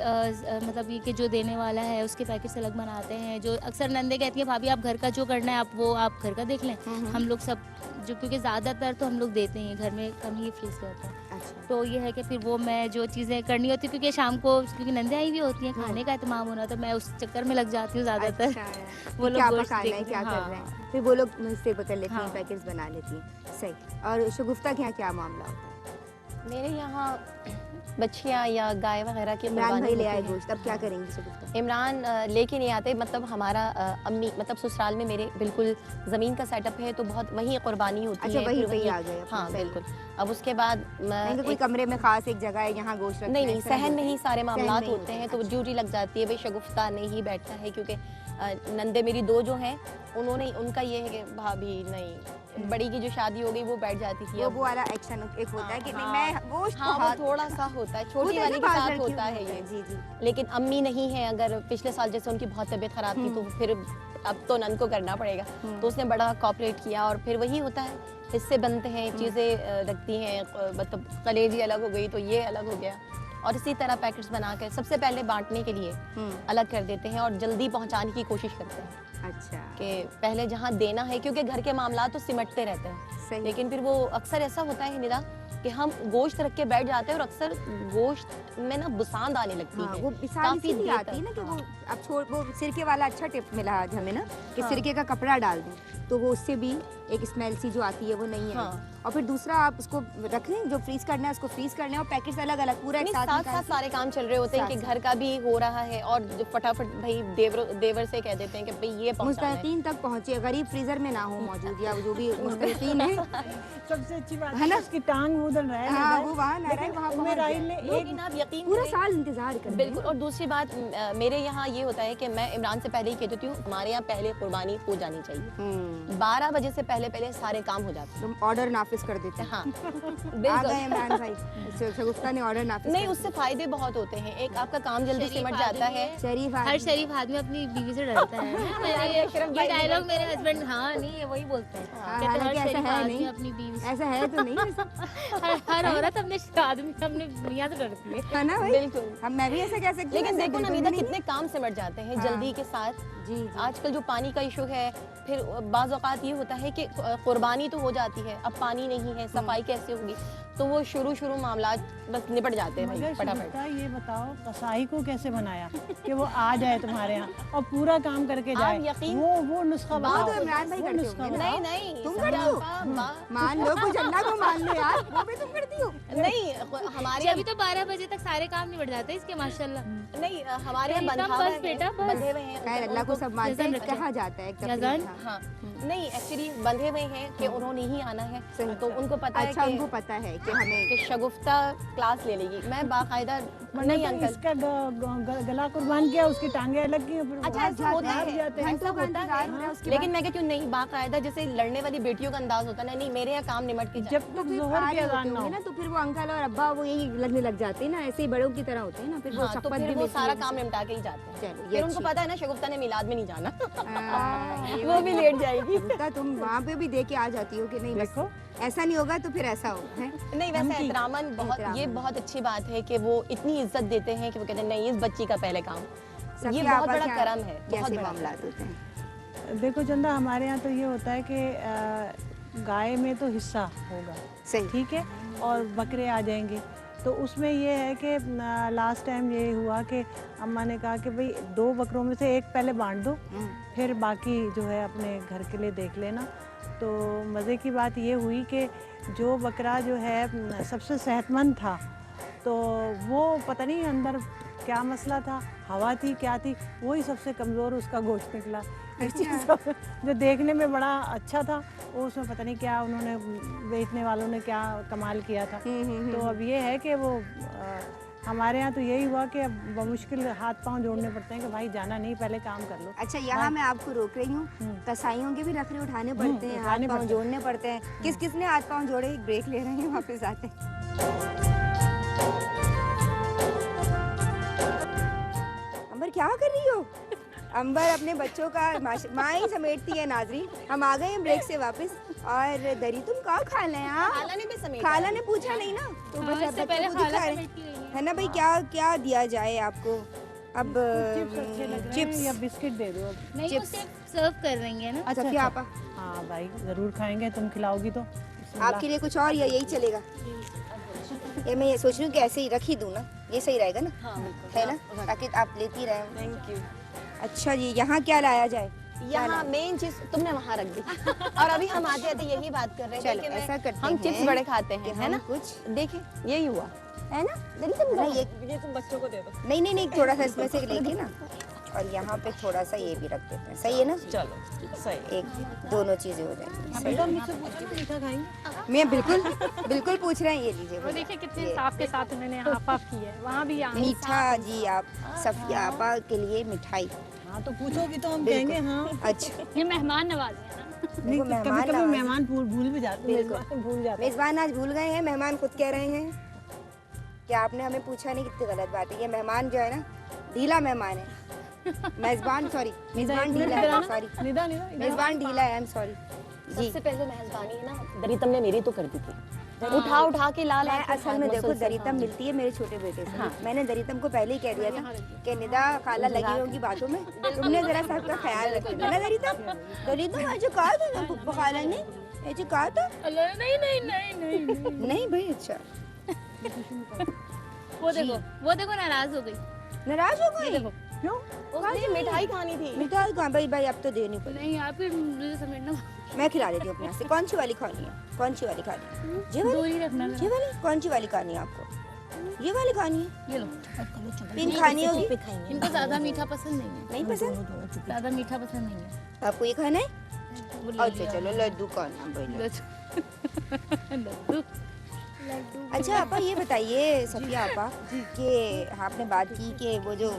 मतलब ये कि जो देने वाला है उसके पैकेट्स अलग बनाते हैं। जो अक्सर नंदे कहती हैं भाभी आप घर का जो करना है आप घर का देख लें, हम लोग सब जो, क्योंकि ज़्यादातर तो हम लोग देते हैं, घर में कम ही फ्रीज करते हैं। अच्छा। तो ये है कि फिर वो मैं जो चीज़ें करनी होती है, क्योंकि शाम को क्योंकि नंदे आई भी होती हैं, खाने का एहतमाम होना, तो मैं उस चक्कर में लग जाती हूँ ज़्यादातर। वो लोग गोश्त देखते हैं, क्या कर रहे हैं, फिर वो लोग मुझसे कर लेती हैं, पैकेट्स बना लेती हैं। सही। और शगुफ्ता के यहाँ क्या मामला होता है? मेरे यहाँ बच्चियाँ या गाय वगैरह की इमरान भाई ले आए गोश्त, अब क्या करेंगी शगुफ्ता? इमरान लेके नहीं आते, मतलब हमारा अम्मी मतलब ससुराल में मेरे बिल्कुल ज़मीन का सेटअप है, तो बहुत वहीं कुर्बानी होती है। वहीं पे आ गए? हाँ बिल्कुल। अब उसके बाद कोई कमरे में खास एक जगह है यहाँ गोश्त रखना? नहीं, सहन में ही सारे मामलात होते हैं, तो ड्यूटी लग जाती है। भाई शगुफ्ता नहीं ही बैठता है, क्योंकि नंदे मेरी 2 जो हैं उनका ये है कि भाभी नहीं बड़ी की जो शादी हो गई वो बैठ जाती थी। वो वाला एक्शन एक होता है कि नहीं मैं गोश्त हाँ वो थोड़ा सा होता है, छोटी वाली के साथ होता है ये। जी जी। लेकिन अम्मी नहीं है, अगर पिछले साल जैसे उनकी बहुत तबीयत खराब थी तो फिर अब तो नन को करना पड़ेगा, तो उसने बड़ा कॉपरेट किया। और फिर वही होता है, हिस्से बनते हैं, चीज़ें लगती हैं, मतलब कलेजी अलग हो गई तो ये अलग हो गया, और इसी तरह पैकेट्स बना कर सबसे पहले बांटने के लिए अलग कर देते हैं और जल्दी पहुंचाने की कोशिश करते हैं। अच्छा कि पहले जहाँ देना है, क्योंकि घर के मामला तो सिमटते रहते हैं। सही। लेकिन फिर वो अक्सर ऐसा होता है निदा कि हम गोश्त रख के बैठ जाते हैं और अक्सर गोश्त में ना बुसांद आने लगती हाँ, है। वो बिसार इसीलिए आती है ना कि वो अब छोड़, वो सिरके वाला अच्छा टिप मिला आज हमें ना कि सिरके का कपड़ा डाल दें तो वो उससे भी एक स्मेल सी जो आती है वो नहीं है। हाँ। और फिर दूसरा आप उसको रख लें, जो फ्रीज करना है उसको फ्रीज कर लें और पैकेट्स अलग अलग पूरा एक साथ साथ सारे काम चल रहे होते हैं कि घर का भी हो रहा है और जो फटाफट भाई देवर से कह देते हैं कि भाई ये पहुंचाना है। मुस्तकीन तक पहुंचे, गरीब फ्रीजर में ना हो मौजूद या जो भी मुस्तकीन है सबसे अच्छी बात है ना? उसकी टांग उधर रहे हाँ, वो वहाँ ना रहे, वहाँ पहुंच राहिल गया। ने एक लेकिन आप यकीन पूरा करें- साल इंतजार कर बिल्कुल। और दूसरी बात मेरे यहाँ ये होता है कि मैं इमरान से पहले ही कह देती हूँ हमारे यहाँ पहले कुर्बानी हो जानी चाहिए। 12 बजे से पहले सारे काम हो जाते तुम ऑर्डर नाफिज कर देते हैं। हैं। हाँ आ बिल्कुल। गए इमरान भाई, शगुफ्ता ने ऑर्डर नाफिज नहीं, कर उससे फायदे बहुत होते हैं। एक आपका काम जल्दी सिमट जाता है। दिया। शरीफ हर आदमी। शरीफ आदमी अपनी बीवी से डरता है ना। ये डायलॉग मेरे हस्बैंड हाँ नहीं है वही बोलते हैं हाँ, कहते हैं, हालांकि हर ऐसा शरीफ है आदमी नहीं। अपनी बीवी से ऐसा है तो नहीं वैसे। हर औरत अपने आदमी अपनी दुनिया से डरती है। है ना भाई? बिल्कुल। हम मैं भी ऐसा कह सकती हूँ। लेकिन ऐसा देखो ना बिल्कुल मीदा भी नहीं। कितने काम सिमट जाते हैं हाँ। जल्दी के साथ। जी जी। आजकल जो पानी का इशू है, फिर बाज़ औक़ात ये होता है कि कुर्बानी तो हो जाती है, अब पानी नहीं है, सफाई कैसे होगी, तो वो शुरू मामला बस निपट जाते हैं भाई मगर फटाफट। शगुफ्ता ये बताओ कसाई को कैसे बनाया कि वो आ जाए तुम्हारे यहाँ और पूरा काम करके आप जाए। यकीन- वो नुस्खा वो बताओ। तो इमरान भाई वो करते नुस्खा होंगे ना। बताओ। नहीं नहीं तुम सब करती हो? आपका मान लो कुछ अल्लाह को मान लो यार, वो भी तुम करती हो। नहीं हमारे अभी तो 12 बजे तक सारे काम निपट जाते हैं इसके माशाल्लाह। नहीं हमारे यहाँ बेटा, बंधा हुआ बस है, बेटा, बस। बंधे हुए हैं। खैर अल्लाह को सब मानते हैं, यज़न रखे। कहा जाता है एक यज़न? तकरीर, हाँ। हाँ नहीं एक्चुअली बंधे हुए हैं कि उन्होंने ही आना है, सही। तो उनको पता अच्छा है उनको कि पता है कि हमें कि शगुफ्ता क्लास ले लेगी। मैं बाकायदा वरना नहीं तो अंकल। इसका गला कुर्बान किया, उसकी टांगे अलग की, फिर वो अच्छा भाग ऐसा जाते होता हैं, भाग है, जाते हैं। ऐसा होता है, उसके लेकिन मैं कहती हूँ नहीं, बाकायदा जैसे लड़ने वाली बेटियों का अंदाज होता है, नहीं मेरे यहाँ काम निमट के जाए। जब तक जोहर की अजान ना हो। ना तो फिर वो अंकल और अब्बा वो यही लगने लग जाते हैं ना, ऐसे ही बड़ों की तरह होते हैं ना, फिर वो हाँ, तो शपथ फिर भी वो मिलती सारा है काम उनसे। निपटा के ही जाते हैं। चलो, ये फिर उनको अच्छी पता है ना शगुफ्ता ने मिलाद में नहीं जाना, ये वो भी लेट जाएगी। शगुफ्ता, तुम वहाँ पे भी दे के आ जाती हो कि नहीं बस देखो। ऐसा नहीं होगा तो फिर ऐसा होगा है। नहीं वैसे धमकी। एहतरामन बहुत, ये एहतरामन। बहुत अच्छी बात है कि वो इतनी इज्जत देते हैं कि वो कहते हैं नहीं इस बच्ची का पहले काम। ये सफिया बहुत आपा बड़ा क्या- करम है, बहुत कैसे बड़ा मामला होते हैं? देखो चंदा, हमारे यहाँ तो ये होता है कि गाय में तो हिस्सा होगा, सही। ठीक है, और बकरे आ जाएंगे। तो उसमें ये है कि लास्ट टाइम ये हुआ कि अम्मा ने कहा कि भाई 2 बकरों में से एक पहले बांट दो, फिर बाकी जो है अपने घर के लिए देख लेना। तो मज़े की बात ये हुई कि जो बकरा जो है सबसे सेहतमंद था, तो वो पता नहीं अंदर क्या मसला था, हवा थी क्या थी, वही सबसे कमज़ोर उसका गोश्त निकला। जो देखने में बड़ा अच्छा था, वो उसमें पता नहीं क्या उन्होंने बेचने वालों ने क्या कमाल किया था। तो अब ये है कि वो हमारे यहाँ तो यही हुआ कि अब बमुश्किल हाथ पांव जोड़ने पड़ते हैं कि भाई जाना नहीं, पहले काम कर लो। अच्छा यहाँ मैं आपको रोक रही हूँ, कसाईयों के भी नखरे उठाने पड़ते हैं, हाथ उठाने पाँव पड़ते हैं। जोड़ने पड़ते हैं। किस किस ने हाथ पाँव जोड़े? एक ब्रेक ले रहे हैं, वापस आते हैं। अंबर क्या कर रही हो? अंबर अपने बच्चों का माँ ही समेटती है। नाजरीन हम आ गए हैं ब्रेक से वापस, और दरी तुम कहाँ खा लें? खाला ने भी समेटा खाला ने पूछा नहीं ना, तो बस अब इससे बच्चों पहले को खाला दिखा रहे समेट की गई है ना भाई। क्या क्या दिया जाए आपको? अब चिप्स अच्छे लग रहे हैं चिप्स या बिस्किट दे दो अब। नहीं वो चिप्स। सिर्फ सर्व कर रही है ना। अच्छा सफिया अच्छा। आपा, हाँ भाई ज़रूर खाएंगे, तुम खिलाओगी तो। बिस्मिल्लाह। आपके लिए कुछ और या यही चलेगा? ये मैं ये सोच रही हूँ कि ऐसे ही रख ही दूँ ना, ये सही रहेगा ना, हाँ बिल्कुल है ना, ताकि आप लेती रहें। Thank you. अच्छा जी, यहाँ क्या लाया जाए? यहाँ मेन चीज तुमने वहाँ रख दी और अभी हम आते आते यही बात कर रहे थे चलो, कि ऐसा करते हम हैं चिप्स बड़े खाते कि हैं, है हम ना? कुछ देखिए यही हुआ है ना, ये तुम बच्चों को दे दो। नहीं नहीं नहीं, थोड़ा सा इसमें से लेके ना, और यहाँ पे थोड़ा सा ये भी रख देते हैं, सही है ना? चलो सही। एक दोनों चीजें हो जाएंगी। बेटा मुझसे पूछो तो मीठा खाएंगे। मैं बिल्कुल बिल्कुल पूछ रहे हैं, ये लीजिए वो भैया। देखिए कितने ये इंसाफ के साथ उन्होंने हाफ हाफ की है, वहाँ भी यहाँ मीठा जी, आप सफिया आपा के लिए मिठाई। हाँ तो पूछोगी तो हम बिल्कुल। कहेंगे हाँ। अच्छा ये मेहमान नवाजी है ना। नहीं, मेहमान कभी कभी नवाजी। मेहमान भूल भी जाते हैं, बिल्कुल। मेजबान भूल जाते हैं। मेज़बान आज भूल गए हैं, मेहमान खुद कह रहे हैं कि आपने हमें पूछा नहीं, कितनी गलत बात है। ये मेहमान जो है ना, ढीला मेहमान है। मेज़बान सॉरी, मेज़बान ढीला है, सॉरी। निदा निदा इधर। मेज़बान ढीला है, आई एम सॉरी जी। सबसे पहले मेहरबानी है ना, दरितम ने मेरी तो कर दी थी, उठा उठा के ला ला मैं के असल हाथ में देखो मसल से, दरितम हाँ। मिलती है मेरे छोटे बेटे से। मैंने दरितम को पहले ही कह दिया था कि निदा खाला लगी होगी बातों में, तुमने जरा सबका ख्याल रखना ना। दरितम आज कहा था ना खाला ने, ऐसे कहा था नहीं भाई। अच्छा वो देखो नाराज हो गई। नाराज हो गई? क्यों? उसने मिठाई खानी थी। मिठाई कहाँ भाई? भाई अब तो देनी पड़ी। नहीं यार फिर मुझे समेटना, मैं खिला देती हूँ अपने हाथ से। कौन सी वाली खानी है? कौन सी वाली खानी है? ये वाली? दूरी रखना ये वाली? कौन सी वाली खानी है आपको? ये वाली खानी है? ये लो। पिंक खानी होगी? इनको ज्यादा मीठा पसंद नहीं है, नहीं पसंद? ज्यादा मीठा पसंद नहीं है। आपको ये खाना है? अच्छा चलो लड्डू खाना है भाई। लड्डू अच्छा आपा ये बताइए सफिया आपा कि आपने बात की कि वो जो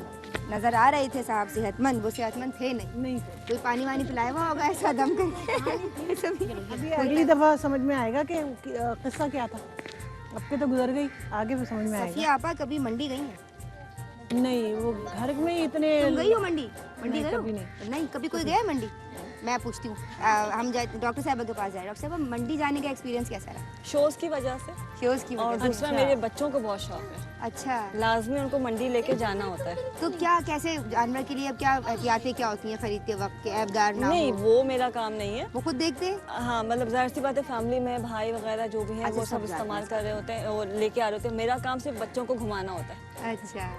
नजर आ रहे थे साहब सेहतमंद, वो सेहतमंद थे नहीं। नहीं, कोई पानी वानी पिलाया हुआ होगा ऐसा दम करके? ऐसा भी? अभी अगली दफा समझ में आएगा कि किस्सा क्या था। अब के तो गुजर गई, आगे भी समझ में आएगा। सफिया आपा कभी मंडी गई हैं? नहीं, वो घर में ही इतने तुम गई हो मंडी? मंडी गए हो? कभी नहीं। नहीं कभी कोई गया है मंडी? मैं पूछती हूँ, हम जाए डॉक्टर साहब के पास जाए। डॉक्टर साहब मंडी जाने का एक्सपीरियंस कैसा रहा? शोज की वजह से, शोज की और वजह से? दूसरा मेरे बच्चों को बहुत शौक है, अच्छा लाजमी उनको मंडी लेके जाना होता है। तो क्या कैसे जानवर के लिए अब क्या एहतियातें क्या होती हैं खरीदते वक्त के ऐबदार ना नहीं, हो? वो मेरा काम नहीं है। वो खुद देखते हैं? हाँ, मतलब जाहिर सी बात है, फैमिली में भाई वगैरह जो भी हैं अच्छा, वो सब सब जाते इस्तेमाल हैं। कर रहे होते हैं और लेके आ रहे होते हैं। मेरा काम सिर्फ बच्चों को घुमाना होता है। अच्छा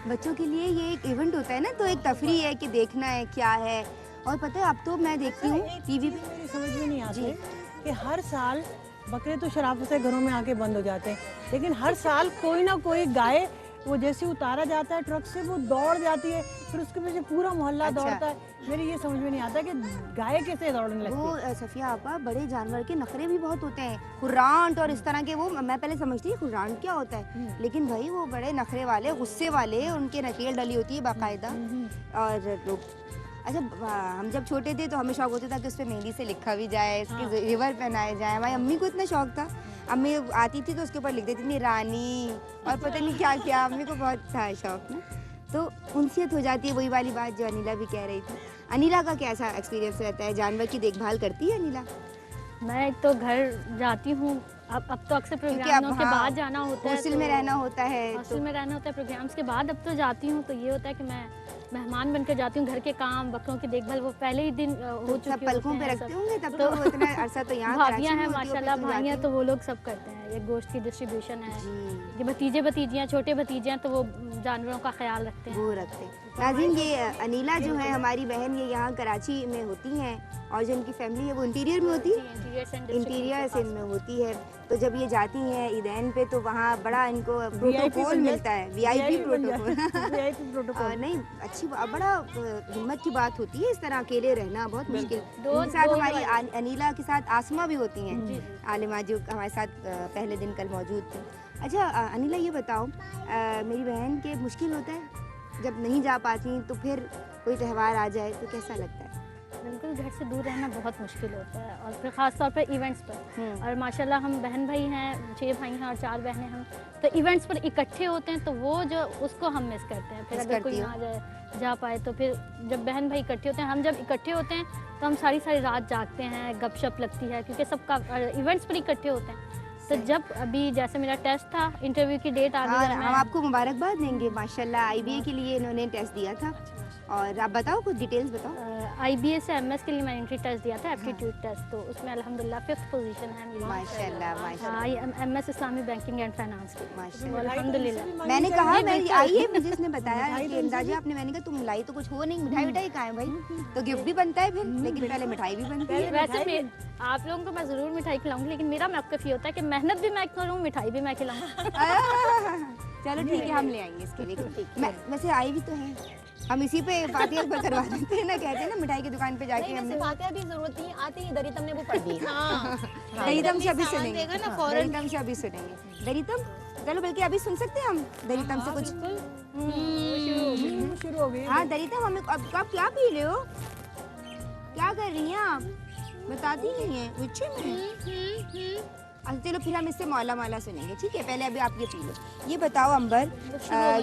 बच्चों के लिए ये एक इवेंट होता है ना, तो एक तफरी है कि देखना है क्या है। और पता है अब तो मैं देखती हूँ टीवी पे, मेरी समझ में नहीं आती कि हर साल बकरे तो शराफत से घरों में आके बंद हो जाते हैं, लेकिन हर साल कोई ना कोई गाय वो जैसे उतारा जाता है ट्रक से, वो दौड़ जाती है, फिर उसके पीछे पूरा मोहल्ला अच्छा। दौड़ता है। मेरी ये समझ में नहीं आता कि गाय कैसे दौड़ने लगती वो है। सफिया आपा बड़े जानवर के नखरे भी बहुत होते हैं, खुर्रांट और इस तरह के। वो मैं पहले समझती थी खुर्रांट क्या होता है, लेकिन भाई वो बड़े नखरे वाले, गुस्से वाले, उनके नकेल डली होती है बाकायदा। और लोग अच्छा हम जब छोटे थे तो हमें शौक होता था कि उस पर मेहंदी से लिखा भी जाए, इसके रिवर पहनाए जाए। हमारी अम्मी को इतना शौक था, अम्मी आती थी तो उसके ऊपर लिख देती थी रानी और पता नहीं क्या क्या। अम्मी को बहुत था शौक ना, तो उनसियत हो जाती है। वही वाली बात जो अनिला भी कह रही थी। अनिला का कैसा एक्सपीरियंस रहता है? जानवर की देखभाल करती है अनिला? मैं तो घर जाती हूँ, अब तो अक्सर क्योंकि प्रोग्रामों अब के हाँ, बाद जाना होता है, हॉस्टल में रहना होता है हॉस्टल तो में रहना होता है प्रोग्राम्स के बाद। अब तो जाती हूँ तो ये होता है कि मैं मेहमान बनकर जाती हूँ। घर के काम, बकरों की देखभाल वो पहले ही दिन हो सब चुके पलकों होते पे हैं रखते सब। होंगे तब तो वो इतना अरसा तो यहाँ भाभियाँ कराची हैं में होती हो, माशाल्लाह, फिर तो भाइयाँ जाती तो वो लोग सब करते हैं। ये गोश्त की डिस्ट्रीब्यूशन है, जी ये भतीजे भतीजियाँ, छोटे भतीजे हैं तो वो जानवरों का ख्याल रखते हैं। वो रखते हैं। नाज़रीन ये अनिला जो है हमारी बहन, ये यहाँ कराची में होती हैं और जो इनकी फैमिली है वो इंटीरियर में होती है, इंटीरियर सिंध में होती है। तो जब ये जाती हैं ईदैन पे तो वहाँ बड़ा इनको प्रोटोकॉल मिलता है, वीआईपी प्रोटोकॉल। नहीं अच्छी बड़ा हिम्मत की बात होती है इस तरह अकेले रहना, बहुत मुश्किल। इनके साथ हमारी अनिला के साथ आसमा भी होती हैं, आलिमा जो हमारे साथ पहले दिन कल मौजूद थी। अच्छा अनिला ये बताओ, मेरी बहन के मुश्किल होता है जब नहीं जा पाती तो फिर कोई त्यौहार आ जाए तो कैसा लगता है? बिल्कुल, घर से दूर रहना बहुत मुश्किल होता है, और फिर ख़ास तौर पर इवेंट्स पर। और माशाल्लाह हम बहन भाई हैं, 6 भाई हैं और 4 बहनें हम, तो इवेंट्स पर इकट्ठे होते हैं तो वो जो उसको हम मिस करते हैं। फिर अगर कोई ना जा पाए तो फिर जब बहन भाई इकट्ठे होते हैं, हम जब इकट्ठे होते हैं तो हम सारी रात जागते हैं, गपशप लगती है क्योंकि सबका इवेंट्स पर इकट्ठे होते हैं। तो जब अभी जैसे मेरा टेस्ट था, इंटरव्यू की डेट आ गई, हम आपको मुबारकबाद देंगे माशाल्लाह, आईबीए के लिए इन्होंने टेस्ट दिया था। और आप बताओ कुछ डिटेल्स बताओ। IBA से MS के लिए मैंने एंट्री टेस्ट दिया था, एप्टीट्यूड टेस्ट, तो उसमें अल्हम्दुलिल्लाह 5th पोजीशन है मेरी। माशाल्लाह माशाल्लाह MS Islami banking and finance की, माशाल्लाह। अल्हम्दुलिल्लाह। मैंने कहा मैं आई मुझे इसने बताया कि अंदाजा आपने, मैंने कहा तुम लाई तो कुछ हो नहीं, मिठाई विठाई कहाँ है भाई? तो गिफ्ट भी बनता है फिर, लेकिन पहले मिठाई भी बनती है। वैसे आप लोगों को मैं ज़रूर मिठाई खिलाऊंगी, लेकिन मेरा मौक़िफ़ ये होता है कि मेहनत भी मैं करूँ, मिठाई भी मैं खिलाऊँ। चलो ठीक है, हम ले आएंगे इसके लिए। मैं वैसे आई भी तो है, हम इसी पे फातिहा पर करवा देते हैं ना, कहते हैं ना मिठाई की दुकान पे जाके हमने। फातिहा भी जरूरत नहीं आती है, दरितम ने वो पढ़ दी। दरितम से अभी सुनेंगे, देगा ना फौरन। दरितम से अभी सुनेंगे। दरितम चलो बल्कि अभी सुन सकते हैं हम दरितम से कुछ। शुरू हो गई। हाँ दरितम, हमें अब आप क्या पी रहे हो? क्या कर रही हैं आप? बताती नहीं है उच्चे में। अच्छा चलो फिर हम इससे मौला मौला सुनेंगे, ठीक है? पहले अभी आप ये पी लो। ये बताओ अंबर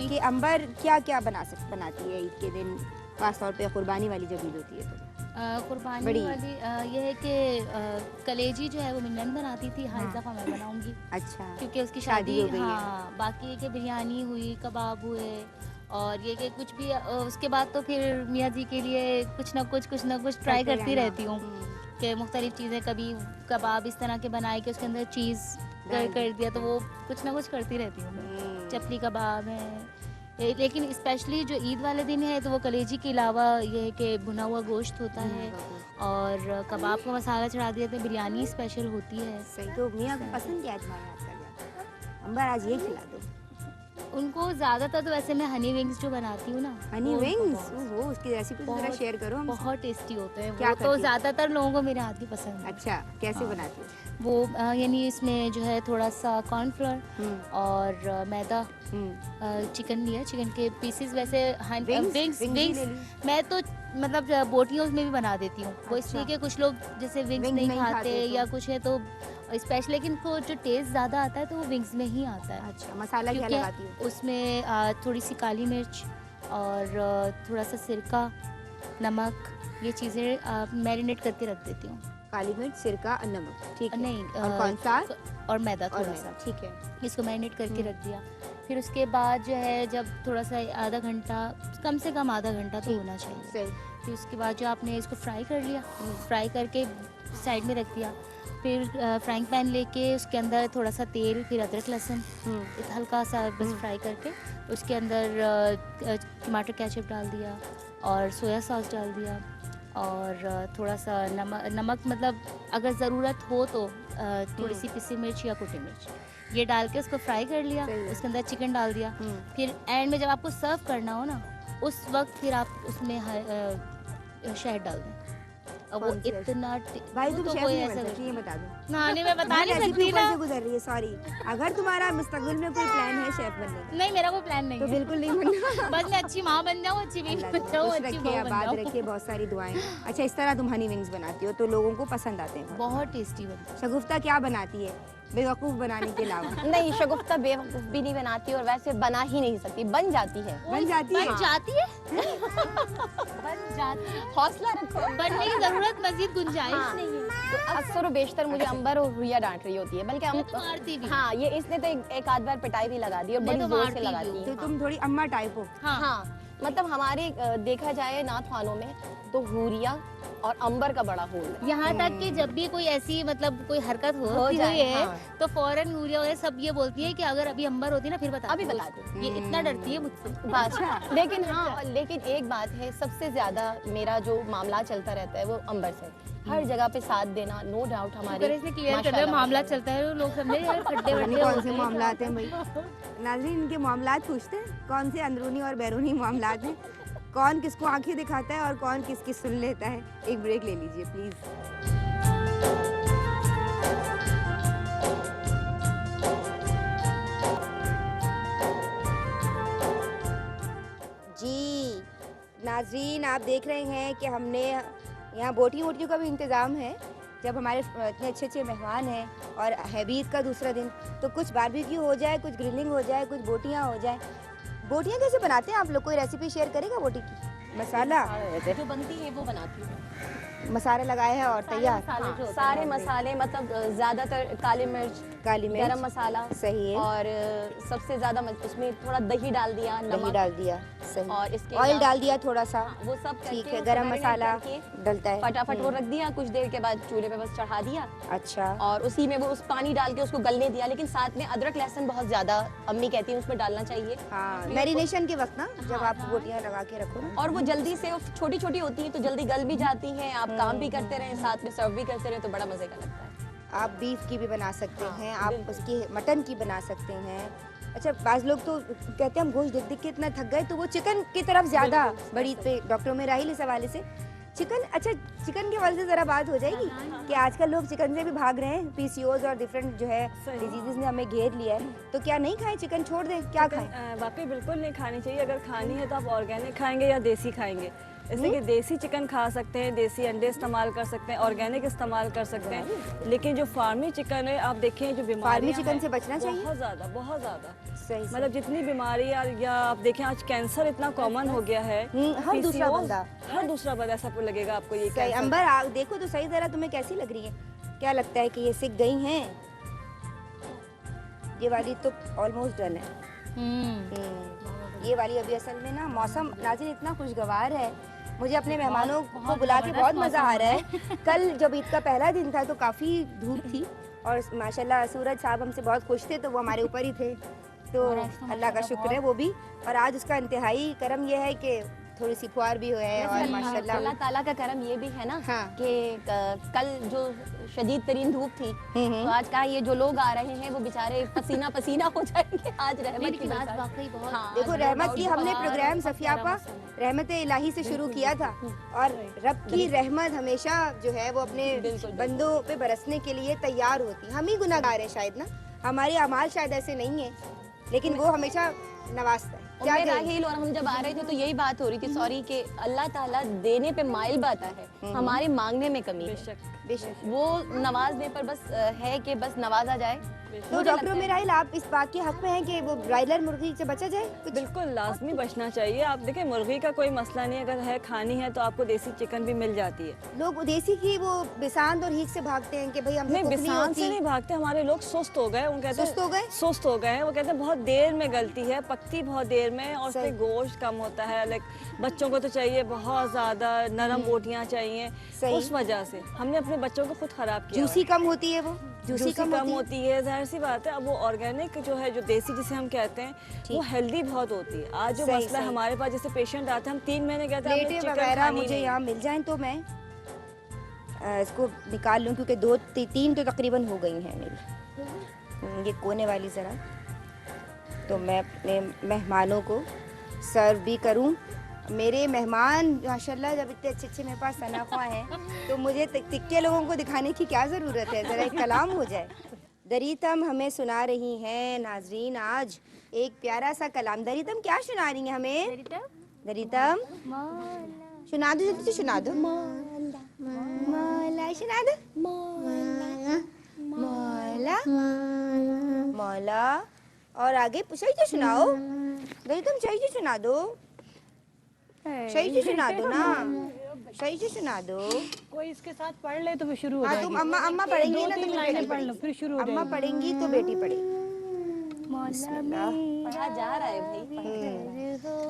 कि अंबर क्या क्या बनाती है ईद के दिन, खास तौर पे कुर्बानी वाली जब ईद होती है तो? कुर्बानी बड़ी। वाली ये है कि कलेजी जो है वो मिन्नत बनाती थी, हर हाँ। दफ़ा मैं बनाऊंगी अच्छा क्योंकि उसकी शादी शादी हो गई है। हाँ, बाकी ये कि बिरयानी हुई, कबाब हुए, और ये कि कुछ भी उसके बाद तो फिर मियाँ जी के लिए कुछ ना कुछ ट्राई करते करती रहना। रहती हूँ कि मुख्तलिफ चीज़ें, कभी कबाब इस तरह के बनाए कि उसके अंदर चीज़ डाल कर दिया, तो वो कुछ ना कुछ करती रहती हूँ मैं। चपली कबाब है लेकिन स्पेशली जो ईद वाले दिन है तो वो कलेजी के अलावा ये है कि भुना हुआ गोश्त होता है और कबाब का मसाला चढ़ा दिया तो बिरयानी स्पेशल होती है। सही। तो मियाँ को पसंद क्या है तुम्हारे हाथ का ज्यादा? अंबर आज ये खिला दो। उनको ज़्यादातर तो वैसे मैं हनी विंग्स जो बनाती हूँ ना, हनी वो विंग्स, बहुत- ओहो उसकी रेसिपी जरा बहुत- शेयर करो हमसे। बहुत टेस्टी होते हैं क्या वो, करती तो हो? ज़्यादातर लोगों को मेरे हाथ की पसंद है। अच्छा कैसे हाँ। बनाती हो? वो यानी इसमें जो है थोड़ा सा कॉर्नफ्लोर और मैदा, चिकन लिया, चिकन के पीसेस वैसे विंग्स भी ले ली। मैं तो मतलब बोटियों में भी बना देती हूँ वो, अच्छा। इसलिए कि कुछ लोग जैसे विंग्स विंग्स नहीं नहीं खाते खाते तो। या कुछ है तो स्पेशल, लेकिन को जो टेस्ट ज़्यादा आता है तो वो विंग्स में ही आता है। अच्छा मसाला क्या क्योंकि लगाती हो? उसमें थोड़ी सी काली मिर्च और थोड़ा सा सिरका, नमक, ये चीज़ें मैरिनेट करके रख देती हूँ। काली मिर्च, सिरका और नमक, ठीक है। नहीं और कॉर्नफ्लावर और मैदा और थोड़ा सा, मैदा, ठीक है। इसको मैरिनेट करके रख दिया। फिर उसके बाद जो है जब थोड़ा सा आधा घंटा, कम से कम आधा घंटा तो ठीक। होना चाहिए। सही। फिर उसके बाद जो आपने इसको फ्राई कर लिया, फ्राई करके साइड में रख दिया। फिर फ्राइंग पैन लेके उसके अंदर थोड़ा सा तेल, फिर अदरक लहसुन हल्का सा बस फ्राई करके उसके अंदर टमाटर केचप डाल दिया और सोया सॉस डाल दिया और थोड़ा सा नमक मतलब अगर ज़रूरत हो तो थोड़ी सी पिसी मिर्च या कुटी मिर्च, ये डाल के उसको फ्राई कर लिया। सही है। उसके अंदर चिकन डाल दिया। फिर एंड में जब आपको सर्व करना हो ना, उस वक्त फिर आप उसमें शहद डाल दें और वो कौन सी इतना भाई वो तुम तो शेफ कोई नहीं ऐसा बन सकती, ये बता दो। नानी मैं बता नहीं रेसिपी सकती ऊपर ना। से गुजर रही है, सॉरी। अगर तुम्हारा मुस्तकबिल में कोई प्लान है शेफ बनने का नहीं, मेरा कोई प्लान नहीं तो है। बिल्कुल नहीं बनना। बस मैं अच्छी माँ बन जाऊँ, अच्छी बीवी अल्लाह बन तुम्हें जाऊँ, खुश अच्छी रखे, बहू बन आबाद जाऊँ। रखे, बहुत सारी दुआएं। अच्छा इस तरह तुम हनी विंग्स बनाती हो तो लोगों को पसंद आते हैं बहुत। बहुत टेस्टी बनती है। शगुफ्ता क्या बनाती है बेवकूफ़ बनाने के अलावा? नहीं, शगुफ्ता बेवकूफ़ भी नहीं बनाती और वैसे बना ही नहीं सकती, बन जाती है। बन जाती है। बन जाती है बन जाती है। हौसला रखो। बनने की जरूरत, मजीद गुंजाइश हाँ। नहीं है। तो अक्सर और बेशतर मुझे अंबर और रुइया डांट रही होती है, बल्कि मैं हम तो मारती भी। हाँ, ये इसने तो एक आध बार पिटाई भी लगा दी और मैं बड़ी तो जोर मारती से भी लगाती हूँ। है। तो तुम थोड़ी अम्मा टाइप हो। हाँ, मतलब हमारे देखा जाए नाथ खानों में तो हुरिया और अंबर का बड़ा होल है। यहाँ तक कि जब भी कोई ऐसी मतलब कोई हरकत हो होती जाए, हुई है हाँ। तो फौरन यूरिया वगैरह सब ये बोलती है कि अगर अभी अंबर होती ना फिर बता अभी दो बता उसको। ये इतना डरती है मुझसे। बस लेकिन हाँ, लेकिन एक बात है, सबसे ज्यादा मेरा जो मामला चलता रहता है वो अंबर से। हर जगह पे साथ देना, नो डाउट हमारे शुक्र है इसने क्लियर कर दिया, माशाल्लाह, मामला माशाल्लाह। चलता है, लोग समझे यार खड्डे पता नहीं वड्डे कौन होते से हैं। मामला आते हैं भाई। नाज़रीन इनके मामलात पूछते हैं कौन से अंदरूनी और बैरूनी मामलात हैं, कौन किसको आंखें दिखाता है और कौन किसकी सुन लेता है। एक ब्रेक ले लीजिए प्लीज़। जी नाज़रीन आप देख रहे हैं कि हमने यहाँ बोटियों वोटियों का भी इंतज़ाम है। जब हमारे इतने अच्छे अच्छे मेहमान हैं और हैबीद का दूसरा दिन तो कुछ बारबेक्यू हो जाए, कुछ ग्रिलिंग हो जाए, कुछ बोटियाँ हो जाए। बोटियाँ कैसे बनाते हैं आप लोग? कोई रेसिपी शेयर करेगा बोटी की? मसाला जो बनती है वो बनाती हूँ। मसाले लगाए हैं और तैयार। हाँ, सारे मसाले मतलब ज्यादातर काली मिर्च, काली मिर्च, गरम मसाला सही है, और सबसे ज्यादा उसमें थोड़ा दही डाल दिया, दही नमक डाल दिया, सही, और इसके ऑयल अलावा- डाल दिया थोड़ा सा, हाँ, वो सब ठीक करके है। उसको गरम marinate मसाला करके डलता है फटाफट वो रख दिया, कुछ देर के बाद चूल्हे पे बस चढ़ा दिया अच्छा और उसी में वो उस पानी डाल के उसको गलने दिया। लेकिन साथ में अदरक लहसुन बहुत ज्यादा अम्मी कहती है उसमें डालना चाहिए। हाँ मैरिनेशन के वक्त ना जब हाँ, आप बोटियाँ लगा के रखो ना। और वो जल्दी से छोटी छोटी होती है तो जल्दी गल भी जाती हैं। आप काम भी करते रहें, साथ में सर्व भी करते रहें तो बड़ा मजे का लगता है। आप बीफ की भी बना सकते हाँ, हैं, आप बिल्कुल। उसकी मटन की बना सकते हैं। अच्छा बाज़ लोग तो कहते हैं हम गोश्त देख देख के इतना थक गए तो वो चिकन की तरफ ज़्यादा बड़ी पे डॉक्टरों में राहिल इस हवाले से चिकन, अच्छा चिकन के हवाले से जरा बात हो जाएगी कि आजकल लोग चिकन से भी भाग रहे हैं, पीसीओज और डिफरेंट जो है डिजीजेस ने हमें घेर लिया है, तो क्या नहीं खाएं चिकन, छोड़ दें, क्या खाएं? वाकई बिल्कुल नहीं खानी चाहिए। अगर खानी है तो आप ऑर्गेनिक खाएंगे या देसी खाएंगे। जैसे कि देसी चिकन खा सकते हैं, देसी अंडे इस्तेमाल कर सकते हैं, ऑर्गेनिक इस्तेमाल कर सकते हैं, लेकिन जो फार्मी चिकन है आप देखें जो बीमारी फार्मी चिकन से बचना चाहिए, बहुत ज़्यादा सही मतलब जितनी बीमारी या आप देखें आज कैंसर इतना कॉमन हो गया है, हर दूसरा PCOS, बंदा हर दूसरा बंदा ऐसा लगेगा आपको ये सही। कैंसर। अंबर आप देखो तो सही, जरा तुम्हें कैसी लग रही है, क्या लगता है कि ये सीख गई हैं? ये वाली तो ऑलमोस्ट डन है। ये वाली अभी असल में ना मौसम नाज़रीन इतना खुशगवार है, मुझे अपने मेहमानों को बुला के बहुत मज़ा आ रहा है। कल जब ईद का पहला दिन था तो काफ़ी धूप थी और माशाल्लाह सूरज साहब हमसे बहुत खुश थे, तो वो हमारे ऊपर ही थे, तो अल्लाह का शुक्र है वो भी। और आज उसका इंतहाई करम ये है कि थोड़ी सी फुहार भी हुआ है और माशाल्लाह अल्लाह ताला का करम ये भी है ना हाँ। कि कल जो शदीद तरीन धूप थी, तो आज का ये जो लोग आ रहे हैं वो बेचारे पसीना पसीना हो जाएंगे। आज रहमत की आज बरसात। वाकई बहुत हाँ, देखो आज रहमत की हमने बहुत प्रोग्राम बहुत सफिया प्यारा आपा मौसम है। रहमत इलाही से शुरू किया था, और रब की रहमत हमेशा जो है वो अपने बंदों पे बरसने के लिए तैयार होती है। हम ही गुनाहगार हैं शायद ना, हमारे अमाल शायद ऐसे नहीं है, लेकिन वो हमेशा नवाजता है। क्या उम्मे कहें? राहील और हम जब आ रहे थे तो यही बात हो रही थी, सॉरी, कि अल्लाह ताला देने पे माइल बाता है, हमारे मांगने में कमी है। बेशक। वो नवाजने पर बस है कि बस नवाजा जाए। तो डॉक्टर मेराइल आप इस बात के हक में हैं कि वो ब्रायलर मुर्गी से बचा जाए कुछ? बिल्कुल लाजमी बचना चाहिए। आप देखें मुर्गी का कोई मसला नहीं, अगर है खानी है तो आपको देसी चिकन भी मिल जाती है। लोग देसी की वो बिसांद और हीक से भागते हैं कि भाई हमसे नहीं, कुक नहीं बिसान से होती। नहीं भागते, हमारे लोग सुस्त हो गए। उनके सुस्त हो गए? सुस्त हो गए हैं। वो कहते हैं बहुत देर में गलती है, पकती बहुत देर में, और सही। उसमें गोश्त कम होता है। लाइक बच्चों को तो चाहिए बहुत ज्यादा नरम बोटियां चाहिए, सही। उस वजह से हमने अपने बच्चों को खुद खराब किया। जूसी कम होती है, वो जूसी कम होती है। होती है, जाहिर सी बात है। अब वो ऑर्गेनिक जो है, जो देसी जिसे हम कहते हैं, वो हेल्दी बहुत होती है। आज जो सही, मसला सही। हमारे पास, जैसे पेशेंट आते हैं, हम 3 महीने कहते हैं प्लेटें वगैरह मुझे यहाँ मिल जाएं तो मैं इसको निकाल लूँ, क्योंकि 2-3 तो तकरीबन हो गई हैं मेरी। ये कोने वाली ज़रा, तो मैं अपने मेहमानों को सर्व भी करूँ। मेरे मेहमान माशाल्लाह जब इतने अच्छे अच्छे मेरे पास सनाख्वा हैं, तो मुझे तिक्के लोगों को दिखाने की क्या ज़रूरत है, ज़रा एक कलाम हो जाए। दरीतम हमें सुना रही हैं नाजरीन आज एक प्यारा सा कलाम। दरीतम क्या सुना रही हैं हमें? दरीतम सुना दो, जल्दी से सुना दो। मौला सुना दो। मौला मौला, और आगे सही से सुनाओ। दरीतम सही से सुना दो, सही से सुना दो ना, सही से सुना दो। कोई इसके साथ पढ़ ले तो फिर शुरू हो हाँ जाएगी। तुम अम्मा पढ़ेंगी ना, तो 2-3 फिर लाइनें बेटी पढ़ लो, पढ़ेगी। फिर शुरू हो अम्मा जाएगी। पढ़ेंगी तो बेटी पढ़ेगी। बिस्मिल्लाह। पढ़ा जा रहा है भाई।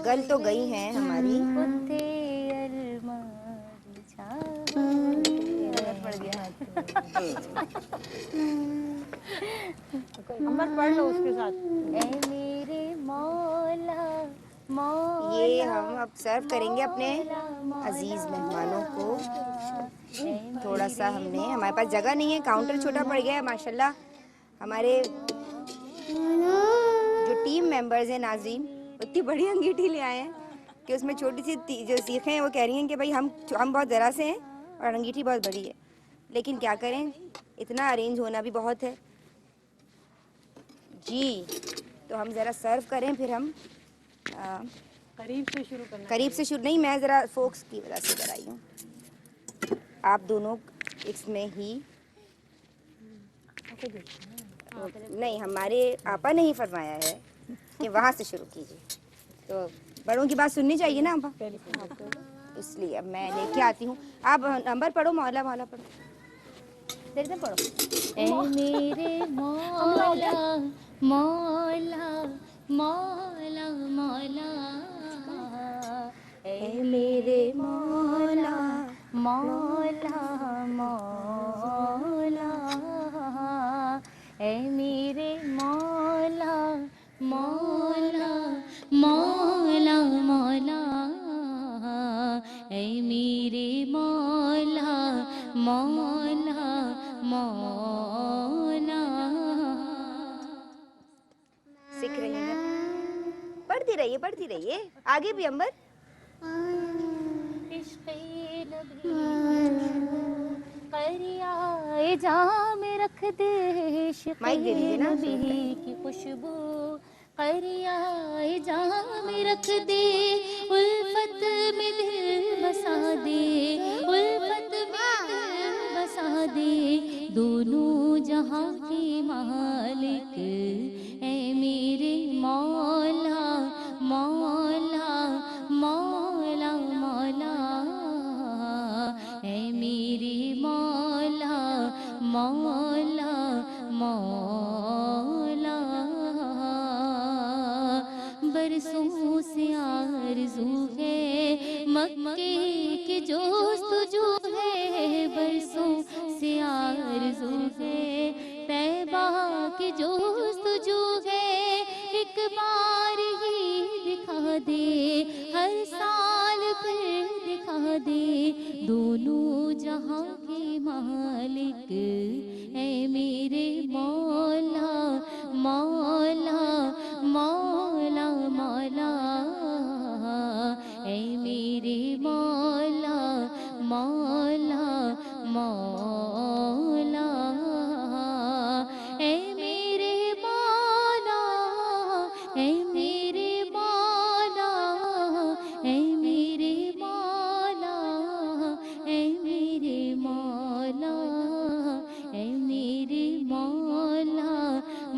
गल तो गई हैं हमारी। अमर पढ़ लो उसके साथ। मेरे मौला मौला, ये हम अब सर्व करेंगे अपने अजीज मेहमानों को। थोड़ा सा हमने, हमारे पास जगह नहीं है, काउंटर छोटा पड़ गया है। माशाल्लाह हमारे जो टीम मेंबर्स हैं नाज़रीन, इतनी बड़ी अंगीठी ले आए हैं कि उसमें छोटी सी जो सीखें हैं वो कह रही हैं कि भाई हम बहुत ज़रा से हैं और अंगीठी बहुत बड़ी है, लेकिन क्या करें, इतना अरेंज होना भी बहुत है जी। तो हम ज़रा सर्व करें, फिर हम करीब से शुरू करना। करीब से शुरू नहीं, मैं ज़रा फोक्स की वजह से कराई हूँ। आप दोनों इसमें ही नहीं, हमारे आपा ने ही फरमाया है कि वहाँ से शुरू कीजिए, तो बड़ों की बात सुननी चाहिए ना आपा, इसलिए अब मैं लेके आती हूँ। आप नंबर पढ़ो, मौला मौला पढ़ो, दरीतम पढ़ो। ए मेरे मौला मौला मौला मौला, ए मेरे मौला मौला मौला, ए मेरे मौला मौला मौला मौला, ए मेरे मौला मौला मौला। सीख रही हैं, पढ़ती रहिए आगे भी अंबर। इश्क़-ए-नबी करियाए जहाँ में रख दे इश्क़ माइक दे दीजिए ना। नबी की खुशबू, करियाए जहाँ में रख दे, उल्फत में दिल बसा दे, उल्फत में दिल बसा दे, दोनों जहाँ के मालिक ऐ मेरे मौला मौला मौला मौला, ऐ मेरे मौला मौला मौला। बरसों से आरज़ू है मक्के की जोस्तजू है, बरसों से आरज़ू है तैबा की जोस्तजू है, एक बार ही दिखा दे हर साल फिर दिखा दे, दोनों जहाँ के मालिक ऐ मेरे मौला मौला मौला मौला, ऐ मेरे मौला मौला मौला, ऐ मेरे मौला ऐ मेरे मौला, ऐ मेरे मौला ऐ मेरे मौला, ऐ मेरे मौला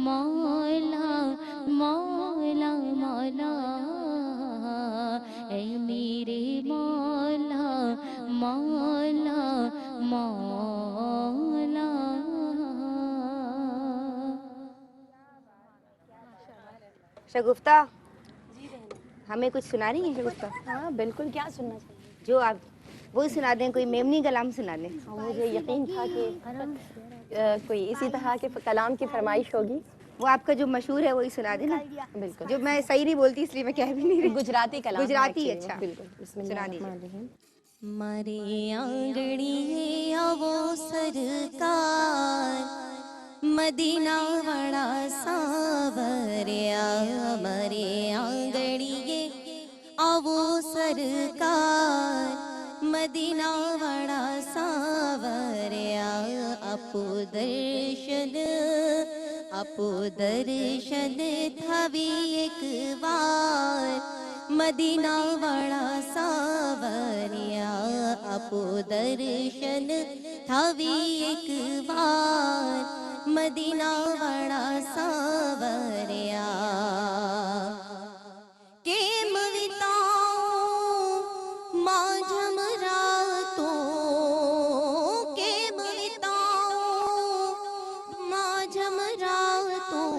मौला मौला मौला, ऐ मेरे मौला मौला मौला। शगुफ्ता, हमें कुछ सुना रही है शगुफ्ता? हाँ बिल्कुल, क्या सुनना चाहिए? जो आप वो सुना दें, कोई मेमनी कलाम सुना दें। हाँ, मुझे यकीन था कि कोई इसी तरह के कलाम की फरमाइश होगी। वो आपका जो मशहूर है वही सुना देना। बिल्कुल, जो मैं सही नहीं बोलती इसलिए मैं कह भी नहीं रही। गुजराती कलाम है गुजराती, actually, अच्छा बिल्कुल। सुना दीजिए। बिस्मिल्लाहिर्रहमानिर्रहीम। मारे आंगड़ी आवो सरकार, मदीना वड़ा सावरिया, मारे आंगड़ी आवो सरकार, मदीना वड़ा सावरिया, अपो दर्शन थावी एक बार, मदीना वड़ा सावरिया, अपो दर्शन थावी एक बार, मदीना वड़ा सावरिया। केम विताऊं माझम रातों, केम विताऊं माझम रातों,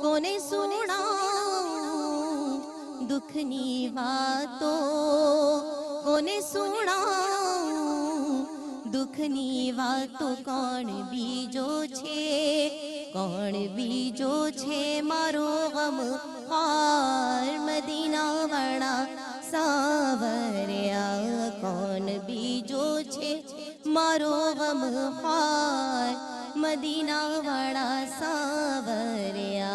कोने सुनाऊं दुखनी बातों, कोने सुनाऊं दुखनी वातो, कौन बीजो छे मारो गम हार, मदीना वड़ा सावरिया, कौन बीजो छे मारो गम हार, मदीना वड़ा सावरिया।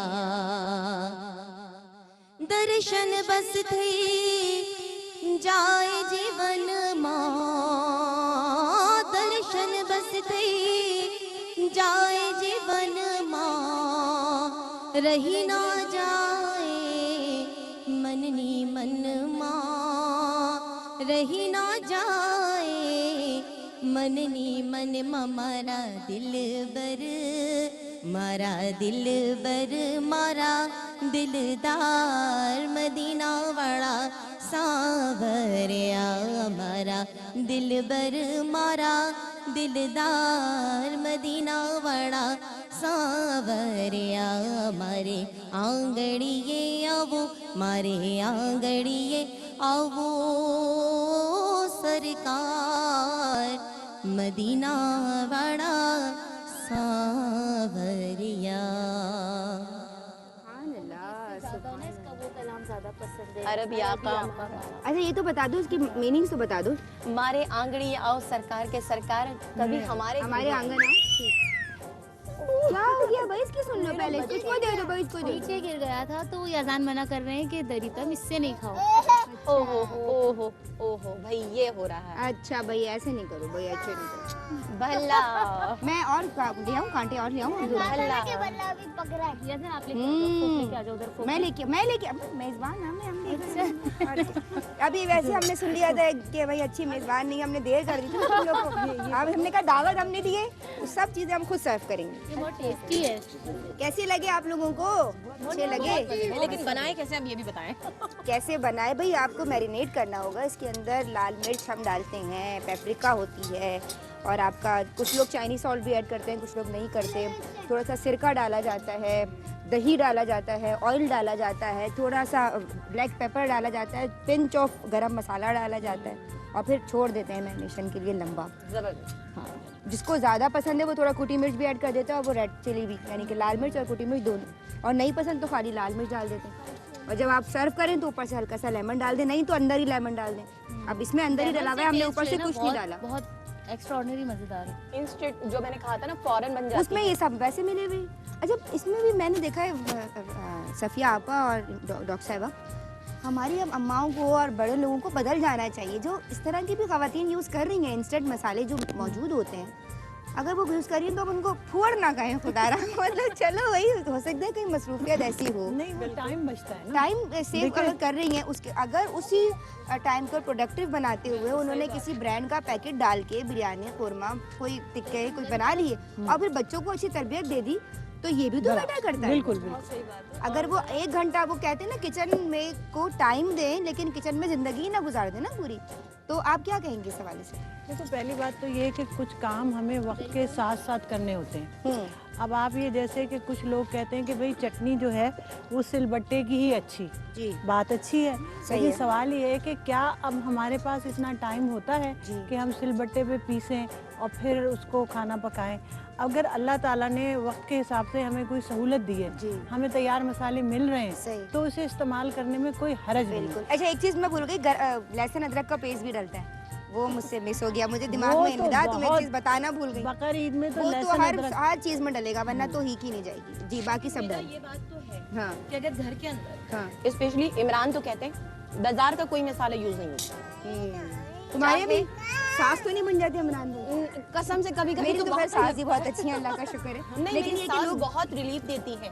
दर्शन बस थई जाए जीवन मां, दर्शन बस थई जाए जीवन मां, रही ना जाए मननी मन मां, रही ना जाए मननी मन मां, मारा दिलबर मारा दिलबर मारा दिलदार, मदीना वड़ा सावरिया, मारा दिलबर मारा दिलदार, मदीना वड़ा सावरिया। मारे आंगड़िए आवो, मारे आंगड़िए आवो सरकार, मदीना वड़ा सावरिया। अरब आका। अच्छा ये तो बता दो, इसकी मीनिंग तो बता दो। हमारे आंगड़ी आओ सरकार के सरकार, कभी हमारे आंगन आओ। क्या हो गया भाई, इसकी सुन लो पहले, इसको दे दो भाई, इसको दे दो। नीचे गिर गया था तो ये अजान मना कर रहे हैं कि दरितम इससे नहीं खाओ। ओहो ओहो ओहो भाई, ये हो रहा है। अच्छा भाई ऐसे नहीं करो भाई, अच्छे नहीं करो। भला मैं और ले आऊँ, कांटे और ले आऊँ? भला जैसे आप लेके आ जाओ उधर। मैं लेके मेजबान हम देख अभी वैसे हमने सुन लिया था कि भाई अच्छी मेजबान नहीं, हमने देर कर दी थी तुम लोग को। अब हमने कहा दावत हमने दी है, तो सब चीजें हम खुद सर्व करेंगे। ये बहुत टेस्टी है। कैसे लगे आप लोगों को? अच्छे लगे? लेकिन बनाए कैसे हम ये भी बताएं। कैसे बनाए भाई? आपको मैरिनेट करना होगा। इसके अंदर लाल मिर्च हम डालते हैं, पेपरिका होती है, और आपका कुछ लोग चाइनीज सॉल्ट भी ऐड करते हैं, कुछ लोग नहीं करते। थोड़ा सा सिरका डाला जाता है, दही डाला जाता है, ऑयल डाला जाता है, थोड़ा सा ब्लैक पेपर डाला जाता है, पिंच ऑफ गरम मसाला डाला जाता है, और फिर छोड़ देते हैं मैरिनेशन के लिए लंबा। जबरदस्त। हाँ, जिसको ज़्यादा पसंद है वो थोड़ा कुटी मिर्च भी ऐड कर देता है, और वो रेड चिली भी, यानी कि लाल मिर्च और कुटी मिर्च दोनों। और नहीं पसंद तो खाली लाल मिर्च डाल देते हैं। और जब आप सर्व करें तो ऊपर से हल्का सा लेमन डाल दें, नहीं तो अंदर ही लेमन डाल दें। अब इसमें अंदर ही डला हुआ है, हमने ऊपर से कुछ नहीं डाला। बहुत एक्स्ट्राऑर्डिनरी मजेदार है। इंस्टेंट जो मैंने कहा था ना फौरन बन जाती उसमें है। ये सब वैसे मिले हुए। अच्छा, इसमें भी मैंने देखा है सफिया आपा और डॉक्टर साहिबा, हमारी अब अम्माओं को और बड़े लोगों को बदल जाना चाहिए। जो इस तरह की भी खवातीन यूज़ कर रही हैं इंस्टेंट मसाले जो मौजूद होते हैं, अगर वो यूज़ कर रही हैं तो अब उनको फोड़ ना कहें खुदारा। मतलब चलो वही हो सकता है कहीं मसरूफियत ऐसी हो, नहीं वो टाइम बचता है ना। टाइम सेव अगर कर रही हैं उसके, अगर उसी टाइम को प्रोडक्टिव बनाते हुए उन्होंने किसी ब्रांड का पैकेट डाल के बिरयानी, खुरमा, कोई टिक्के कोई बना लिए और फिर बच्चों को अच्छी तरबियत दे दी, तो ये भी तो मैटर करता है। बिल्कुल बिल्कुल। सही बात है। अगर वो 1 घंटा, वो कहते हैं ना किचन में को टाइम दें लेकिन किचन में जिंदगी ना गुजार दें ना पूरी, तो आप क्या कहेंगे इस हवाले से? देखो पहली बात तो ये है कि कुछ काम हमें वक्त के साथ साथ करने होते हैं। अब आप ये जैसे कि कुछ लोग कहते हैं कि भाई चटनी जो है वो सिलबट्टे की ही अच्छी, जी बात अच्छी है, सही लेकिन है। सवाल ये है कि क्या अब हमारे पास इतना टाइम होता है जी। कि हम सिलबट्टे पे पीसें और फिर उसको खाना पकाएं? अगर अल्लाह ताला ने वक्त के हिसाब से हमें कोई सहूलत दी है, जी। हमें तैयार मसाले मिल रहे सही। हैं, तो उसे इस्तेमाल करने में कोई हरज नहीं है। बिल्कुल। अच्छा, एक चीज मैं भूल गई, लहसुन अदरक का पेस्ट भी डलता है, वो मुझसे मिस हो गया, मुझे दिमाग वो में तो नहीं था, तो मैं बहुत- चीज बताना भूल गई। बकर ईद में तो वो तो लहसुन हर अदरक चीज में डलेगा, वरना तो ही की नहीं जाएगी। जी, बाकी सब डाल। ये बात तो है हाँ कि अगर घर के अंदर हाँ। स्पेशली इमरान तो कहते हैं बाजार का कोई मसाला यूज नहीं होता। तुम्हारे भी सास तो नहीं बन जाती इमरान भाई? कसम से कभी कभी मेरी तो तो खैर बहुत सास ही बहुत अच्छी है, अल्लाह का शुक्र है। नहीं, लेकिन मेरी ये कि सास लोग बहुत रिलीफ देती है।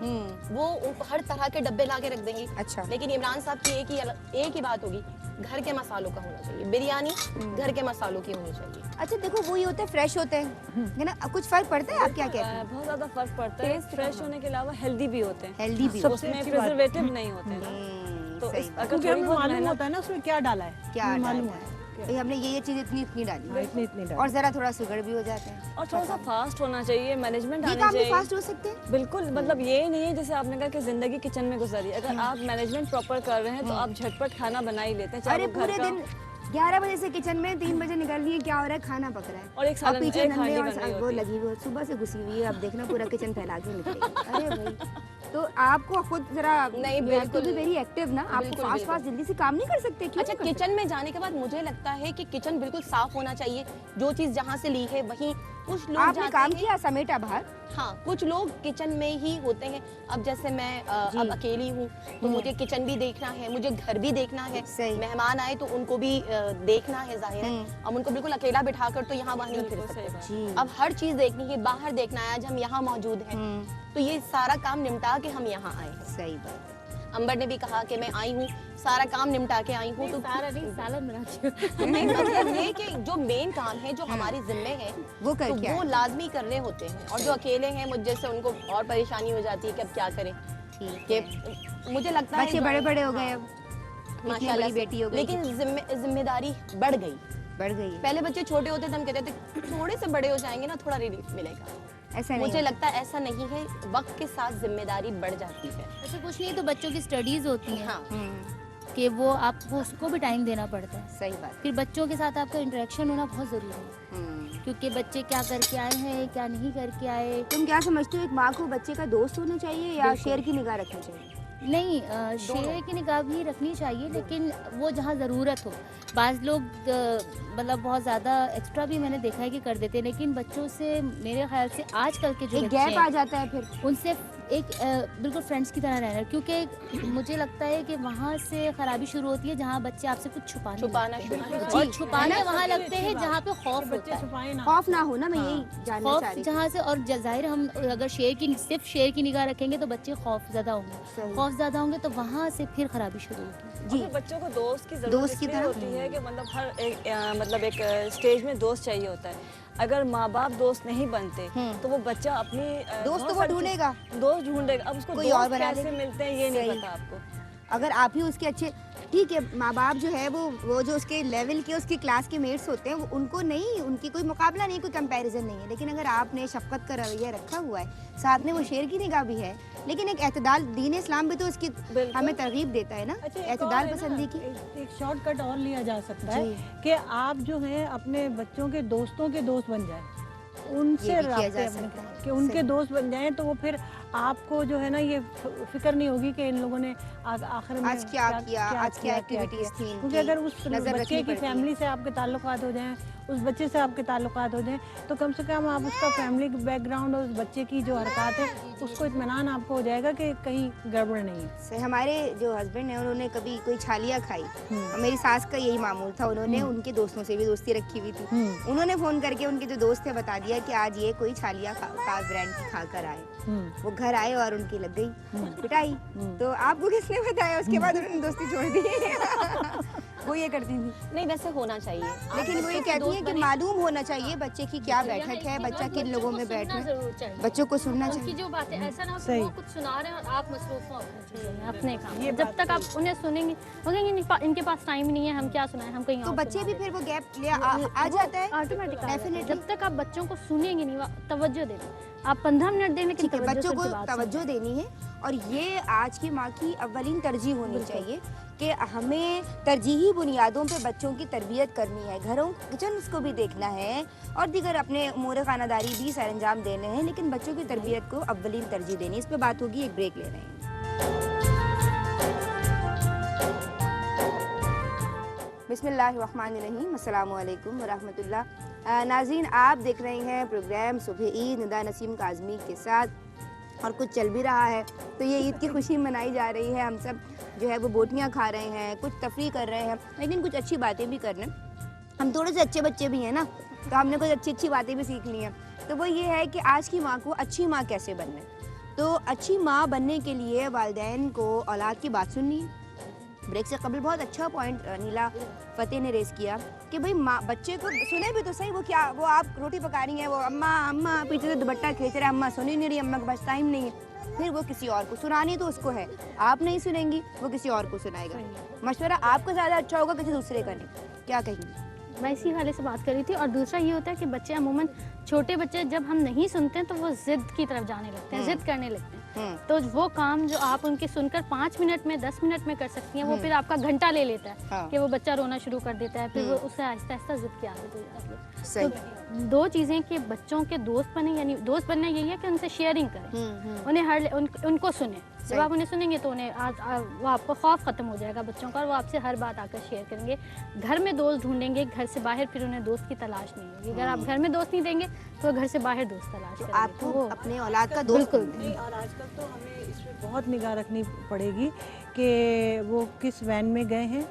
वो हर तरह के डब्बे ला के रख देंगी। अच्छा। लेकिन इमरान साहब की एक ही बात होगी, घर के मसालों का होना चाहिए। बिरयानी घर के मसालों की होनी चाहिए। अच्छा देखो, वो ये होते हैं फ्रेश होते हैं, है ना? कुछ फर्क पड़ता है? आप क्या कहते हैं? बहुत ज्यादा फर्क पड़ता है। फ्रेश होने के अलावा हेल्दी भी होते हैं, हेल्दी भी सबसे उसमें अच्छी बात। प्रिजर्वेटिव नहीं होते हैं। तो सही इस- बात। अगर क्योंकि थोड़ी हमें बहुत मालूम मेहनत, होता है ना उसमें क्या डाला है, क्या हमें मालूम डालना होता है? भाई हमने ये चीज इतनी डाली है, इतनी डाला। और जरा थोड़ा शुगर भी हो जाते हैं। और थोड़ा सा फास्ट होना चाहिए, मैनेजमेंट ये आनी काम भी चाहिए। फास्ट हो सकते हैं। बिल्कुल, मतलब ये नहीं है जैसे आपने कहा कि जिंदगी किचन में गुजारी। अगर आप मैनेजमेंट प्रॉपर कर रहे हैं तो आप झटपट खाना बना ही लेते हैं, चाहे अरे वो घर पूरे का दिन 11 बजे से किचन में 3 बजे निकल रही है, क्या हो रहा है? खाना पक रहा है और एक सालन- पीछे एक नन्हे हांडी और बन रही वो होती है। लगी हुई, सुबह से घुसी हुई है। अब देखना पूरा किचन फैला के निकलेगी। अरे भाई, तो आपको खुद जरा नहीं, you have to बिल्कुल। be very active ना, आपको बिल्कुल, फास्ट बिल्कुल। फास्ट जल्दी से काम नहीं कर सकते? क्यों अच्छा, नहीं कर सकते? किचन में जाने के बाद मुझे लगता है कि किचन बिल्कुल साफ होना चाहिए। जो चीज जहाँ से ली है वहीं कुछ लोग आपने जाते काम हैं- किया समेटा बाहर? हाँ, कुछ लोग किचन में ही होते हैं। अब जैसे मैं अब अकेली हूँ, तो मुझे किचन भी देखना है, मुझे घर भी देखना है। सही। मेहमान आए तो उनको भी देखना है, जाहिर है। अब उनको बिल्कुल अकेला बिठाकर तो यहाँ वहाँ नहीं फिर बिल्कुल सही सकते। बात। जी। अब हर चीज देखनी है, बाहर देखना है। आज हम यहाँ मौजूद हैं, तो ये सारा काम निपटा के हम यहाँ आए हैं। सही बात है। अंबर ने भी कहा कि मैं आई हूँ, सारा काम निपटा के आई हूँ। तो सारा नहीं, सालन बनाती हूँ। नहीं, मतलब ये कि जो मेन काम है, जो हमारी जिम्मे है, वो तो करके वो आए। लाजमी करने होते हैं। और जो अकेले हैं, मुझ जैसे, उनको और परेशानी हो जाती है कि अब क्या करें। ठीक कि है। मुझे लगता है बच्चे बड़े बड़े हो गए अब, इतनी माशाल्लाह बड़ी से। बेटी हो गई, लेकिन जिम्मेदारी बढ़ गई। बढ़ गई है। पहले बच्चे छोटे होते थे, हम कहते थे थोड़े से बड़े हो जाएंगे ना, थोड़ा रिलीफ मिलेगा। ऐसा नहीं मुझे होता। लगता है ऐसा नहीं है, वक्त के साथ जिम्मेदारी बढ़ जाती है। ऐसा कुछ नहीं, तो बच्चों की स्टडीज होती हैं हाँ, कि वो आपको उसको भी टाइम देना पड़ता है। सही बात। फिर बच्चों के साथ आपका इंटरेक्शन होना बहुत ज़रूरी है, क्योंकि बच्चे क्या करके आए हैं, क्या नहीं करके आए। तुम क्या समझते हो, एक माँ को बच्चे का दोस्त होना चाहिए या शेर की निगाह रखनी चाहिए? नहीं, शेर की निगाह भी रखनी चाहिए, लेकिन वो जहाँ ज़रूरत हो। बाज़ लोग मतलब बहुत ज़्यादा एक्स्ट्रा भी मैंने देखा है कि कर देते हैं, लेकिन बच्चों से मेरे ख्याल से आजकल के जो एक बच्चे गैप आ हैं, जाता है फिर। उनसे एक बिल्कुल फ्रेंड्स की तरह रहना, क्योंकि मुझे लगता है कि वहाँ से खराबी शुरू होती है जहाँ बच्चे आपसे कुछ छुपाना शुरू करते हैं। और छुपाने वहाँ लगते हैं जहाँ पे खौफ होता है, छुपाए ना। खौफ ना हो ना, मैं यही जानना खौफ चाह रही थी। जहाँ से। और जाहिर हम अगर सिर्फ शेर की निगाह रखेंगे तो बच्चे खौफ ज़्यादा होंगे, सही। खौफ ज़्यादा होंगे तो वहाँ से फिर खराबी शुरू होगी। जी और फिर बच्चों को दोस्त की दोस्त जरूरत की इसलिए तरह। होती है कि मतलब हर एक मतलब एक स्टेज में दोस्त चाहिए होता है। अगर माँ बाप दोस्त नहीं बनते तो वो बच्चा अपनी दोस्त बहुत तो वो सारी ढूंढेगा। दोस्त ढूंढेगा। अब उसको कोई और दोस्त बना कैसे ले। मिलते हैं ये नहीं सही। पता आपको। अगर आप ही उसके अच्छे, ठीक है, माँ बाप जो है वो जो उसके लेवल के उसकी क्लास के मेट्स होते हैं, वो उनको नहीं, उनकी कोई मुकाबला नहीं, कोई कंपैरिजन नहीं है। लेकिन अगर आपने शफकत का रवैया रखा हुआ है, साथ में वो शेर की निगाह भी है, लेकिन एक एतदाल, दीन इस्लाम भी तो इसकी बिल्कुल। हमें तरगीब देता है ना, अच्छा, एक एतदाल और है ना, पसंदी की। एक शॉर्टकट और लिया जा सकता है जी। कि आप जो है अपने बच्चों के दोस्तों के दोस्त बन जाए, उनसे ये भी किया राब्ते जा अपने सकता है। कि उनके सही। दोस्त बन जाएं, तो वो फिर आपको जो है ना ये फिक्र नहीं होगी कि इन लोगों ने आखिर में आज क्या किया, आज क्या एक्टिविटीज थी इनकी, क्योंकि अगर उस नजर बच्चे रखनी की पड़ती है। फैमिली से आपके ताल्लुकात हो जाएं, उस बच्चे से आपके ताल्लुकात हो जाएं, तो कम से कम आप उसका फैमिली बैकग्राउंड और उस बच्चे की जो हरकत है उसको इत्मीनान आपको हो जाएगा कि कहीं गड़बड़ नहीं है। से हमारे जो हस्बैंड हैं उन्होंने कभी कोई छालियाँ खाई, और मेरी सास का यही मामूल था, उन्होंने उनके दोस्तों से भी दोस्ती रखी हुई थी। उन्होंने फ़ोन करके उनके जो दोस्त थे बता दिया कि आज ये कोई छालियाँ खास ब्रांड की खा कर आए। वो घर आए और उनकी लग गई पिटाई। तो आपको किसने बताया? उसके बाद उन्होंने दोस्ती छोड़ दी। वो ये करती थी। नहीं, वैसे होना चाहिए। आप लेकिन वो ये बच्चों के कहती दोस्त है कि बने। मालूम होना चाहिए बच्चे की क्या बैठक है, बच्चा किन लोगों में बैठ रहा है, जरूर चाहिए। बच्चों को सुनना उनकी चाहिए। जो बातें, ऐसा ना हो कि सही। वो कुछ सुना रहे हैं और आप मसरूफ हो अपनी चीज़ों में, अपने काम ये में। जब बात तक आप उन्हें सुनेंगे, वो कहेंगे इनके पास टाइम नहीं है, हम क्या सुनाएं, हम कहीं तो और बच्चे सुना भी दें। फिर वो गैप ले आ जाता है ऑटोमेटिक Definitely। जब तक आप बच्चों को सुनेंगे नहीं, तवज्जो देना। आप 15 मिनट दें लेकिन ठीक है, तवज्जो बच्चों से को उनकी बात तवज्जो देनी है। और ये आज की माँ की अव्वलीन तरजीह होनी चाहिए कि हमें तरजीही बुनियादों पे बच्चों की तरबियत करनी है। घरों किचन को भी देखना है और दीगर अपने उमूर खानादारी भी सर अंजाम देने हैं, लेकिन बच्चों की तरबियत को अव्वलीन तरजीह देनी है। इस पे बात होगी, एक ब्रेक ले रहे हैं। बिस्मिल्लाहिर्रहमानिर्रहीम, अस्सलामु अलैकुम वरहमतुल्लाह। नाज़रीन, आप देख रहे हैं प्रोग्राम सुबह ईद निदा नसीम काज़मी के साथ, और कुछ चल भी रहा है तो ये ईद की खुशी मनाई जा रही है। हम सब जो है वो बोटियाँ खा रहे हैं, कुछ तफरी कर रहे हैं, लेकिन कुछ अच्छी बातें भी कर रहे हैं। हम थोड़े से अच्छे बच्चे भी हैं ना, तो हमने कुछ अच्छी अच्छी बातें भी सीख ली हैं। तो वो ये है कि आज की माँ को अच्छी माँ कैसे बनना है। तो अच्छी माँ बनने के लिए वालिदैन को औलाद की बात सुननी है। ब्रेक से कबल बहुत अच्छा पॉइंट नीला फतेह ने रेस किया कि भाई माँ बच्चे को सुने भी तो सही। वो आप रोटी पका रही हैं, वो अम्मा अम्मा पीछे से दुपट्टा खींच रहा है, अम्मा सुनी नहीं रही, अम्मा के पास टाइम नहीं है। फिर वो किसी और को सुनानी तो उसको है, आप नहीं सुनेंगी, वो किसी और को सुनाएगा। मशवरा आपका ज़्यादा अच्छा होगा, किसी दूसरे का नहीं। क्या कहेंगी? मैं इसी वाले से बात कर रही थी। और दूसरा ये होता है कि बच्चे अमूमन, छोटे बच्चे जब हम नहीं सुनते हैं तो वो जिद की तरफ जाने लगते हैं, जिद करने लगते हैं। तो वो काम जो आप उनके सुनकर 5 मिनट में 10 मिनट में कर सकती हैं, वो फिर आपका घंटा ले लेता है। हाँ। कि वो बच्चा रोना शुरू कर देता है, फिर वो उससे आहिस्ता आहिस्ता जिद की आदत हो जाती है। सही। तो 2 चीज़ें कि बच्चों के दोस्त बने, यानी दोस्त बनना यही है कि उनसे शेयरिंग करें, उन्हें उनको सुने। जब आप उन्हें सुनेंगे तो उन्हें वो आपको खौफ ख़त्म हो जाएगा बच्चों का, और वो आपसे हर बात आकर शेयर करेंगे। घर में दोस्त ढूंढेंगे, घर से बाहर फिर उन्हें दोस्त की तलाश नहीं होगी। अगर आप घर में दोस्त नहीं देंगे तो वो घर से बाहर दोस्त तलाश तो करेंगे। आपको वो अपने औलाद का दोस्त बिल्कुल। नहीं, और आजकल तो हमें इस पे बहुत निगाह रखनी पड़ेगी कि वो किस वैन में गए हैं,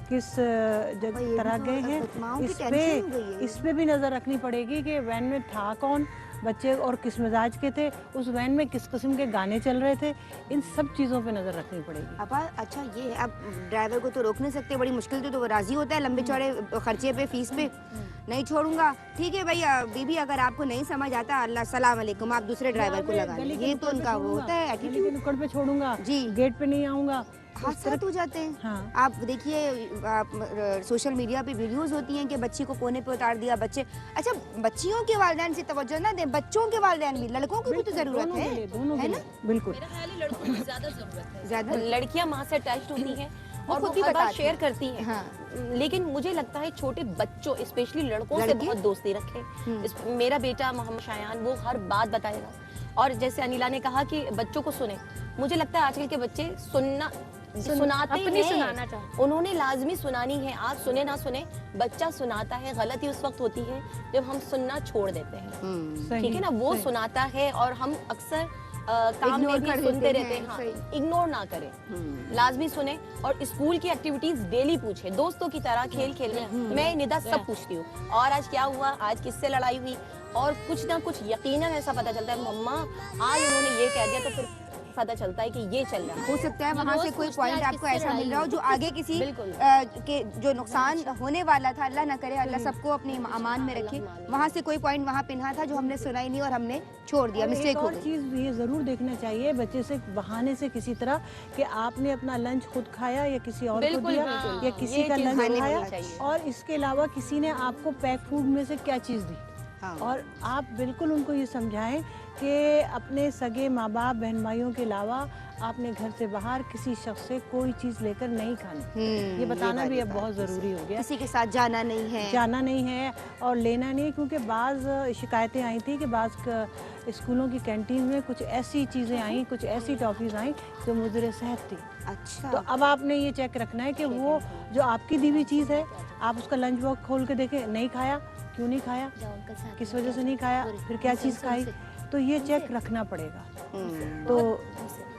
किस भाई, ये भी तरह तो गए हैं। माँओं की इस टेंशन पे हो गई है। इस पे भी नज़र रखनी पड़ेगी कि वैन में था कौन, बच्चे और किस मिजाज के थे, उस वैन में किस किस्म के गाने चल रहे थे। इन सब चीज़ों पे नज़र रखनी पड़ेगी। अपा अच्छा ये है, अब ड्राइवर को तो रोक नहीं सकते, बड़ी मुश्किल से तो वो राजी होता है लंबे चौड़े खर्चे पे, फीस पे। नहीं छोड़ूंगा, ठीक है भाई बीबी, अगर आपको नहीं समझ आता अल्लाह सलाम अलैकुम, आप दूसरे ड्राइवर को लगा गली लें। के ये तो नुक्कड़ पे उनका वो छोड़ूंगा, होता है गली के एटीट्यूड। नुक्कड़ पे छोड़ूंगा जी। गेट पे नहीं आऊँगा। हादसात हो जाते हैं। हाँ। आप देखिए, आप सोशल मीडिया पे वीडियोस होती हैं कि बच्ची को कोने पे उतार दिया। बच्चे, अच्छा बच्चियों के वालिदैन से तवज्जो ना दें, बच्चों के वालिदैन भी, लड़कों की भी तो ज़रूरत है, दोनों है के ना? लिए, बिल्कुल। लड़कों को ज़्यादा ज़रूरत है। ज़्यादा लड़कियां माँ से अटैच्ड होती हैं और खुद वो भी हर बात बताती शेयर हैं। करती हैं। हाँ। लेकिन मुझे लगता है छोटे बच्चों, स्पेशली लड़कों से लड़के? बहुत दोस्ती रखें। मेरा बेटा मोहम्मद शायान, वो हर बात बताएगा। और जैसे अनिला ने कहा कि बच्चों को सुने, मुझे लगता है आजकल के बच्चे सुनाते अपनी हैं, सुनाना चाहते उन्होंने लाजमी सुनानी है। आप सुने ना सुने, बच्चा सुनाता है। गलती उस वक्त होती है जब हम सुनना छोड़ देते हैं, सही, ठीक है ना। वो सही। सुनाता है और हम अक्सर काम Ignore में भी कर सुनते देते रहते हैं, हैं, हाँ, सही। इग्नोर ना करें, लाजमी सुने और स्कूल की एक्टिविटीज डेली पूछे, दोस्तों की तरह खेल खेल में मैं निदा सब पूछती हूँ, और आज क्या हुआ, आज किससे लड़ाई हुई, और कुछ ना कुछ यकीनन ऐसा पता चलता है, मम्मा आज उन्होंने ये कह दिया, तो फिर पता चलता है कि ये चल रहा है। हो सकता है वहाँ से कोई पॉइंट आपको ऐसा मिल रहा हो जो आगे किसी बिल्कुल। के जो नुकसान होने वाला था, अल्लाह ना करे, अल्लाह सबको अपने अमान में रखे, वहाँ से कोई पॉइंट वहाँ पिन्हा था जो हमने सुना ही नहीं और हमने छोड़ दिया, और मिस्टेक एक हो और गई। चीज़ ये ज़रूर देखना चाहिए बच्चे से बहाने से किसी तरह कि आपने अपना लंच खुद खाया या किसी और को बिल्कुल, दिया बिल्कुल। या हाँ, किसी ये का चीज़ लंच खानी खाया, होनी चाहिए। और इसके अलावा किसी ने आपको पैक फूड में से क्या चीज़ दी, हाँ। और आप बिल्कुल उनको ये समझाएं कि अपने सगे माँ बाप बहन भाइयों के अलावा आपने घर से बाहर किसी शख्स से कोई चीज़ लेकर नहीं खानी। ये बताना भी अब बहुत ज़रूरी हो गया। किसी के साथ जाना नहीं है, जाना नहीं है और लेना नहीं, क्योंकि बाज़ शिकायतें आई थी कि स्कूलों की कैंटीन में कुछ ऐसी चीज़ें आई, कुछ ऐसी टॉफ़ीज़ आई जो मुज़र सेहत थी। अच्छा तो अब आपने ये चेक रखना है कि वो जो आपकी दी हुई चीज़ है, आप उसका लंच बॉक्स खोल के देखें, नहीं खाया, क्यों नहीं खाया, किस वजह से नहीं खाया, फिर क्या चीज़ खाई, तो ये चेक रखना पड़ेगा। तो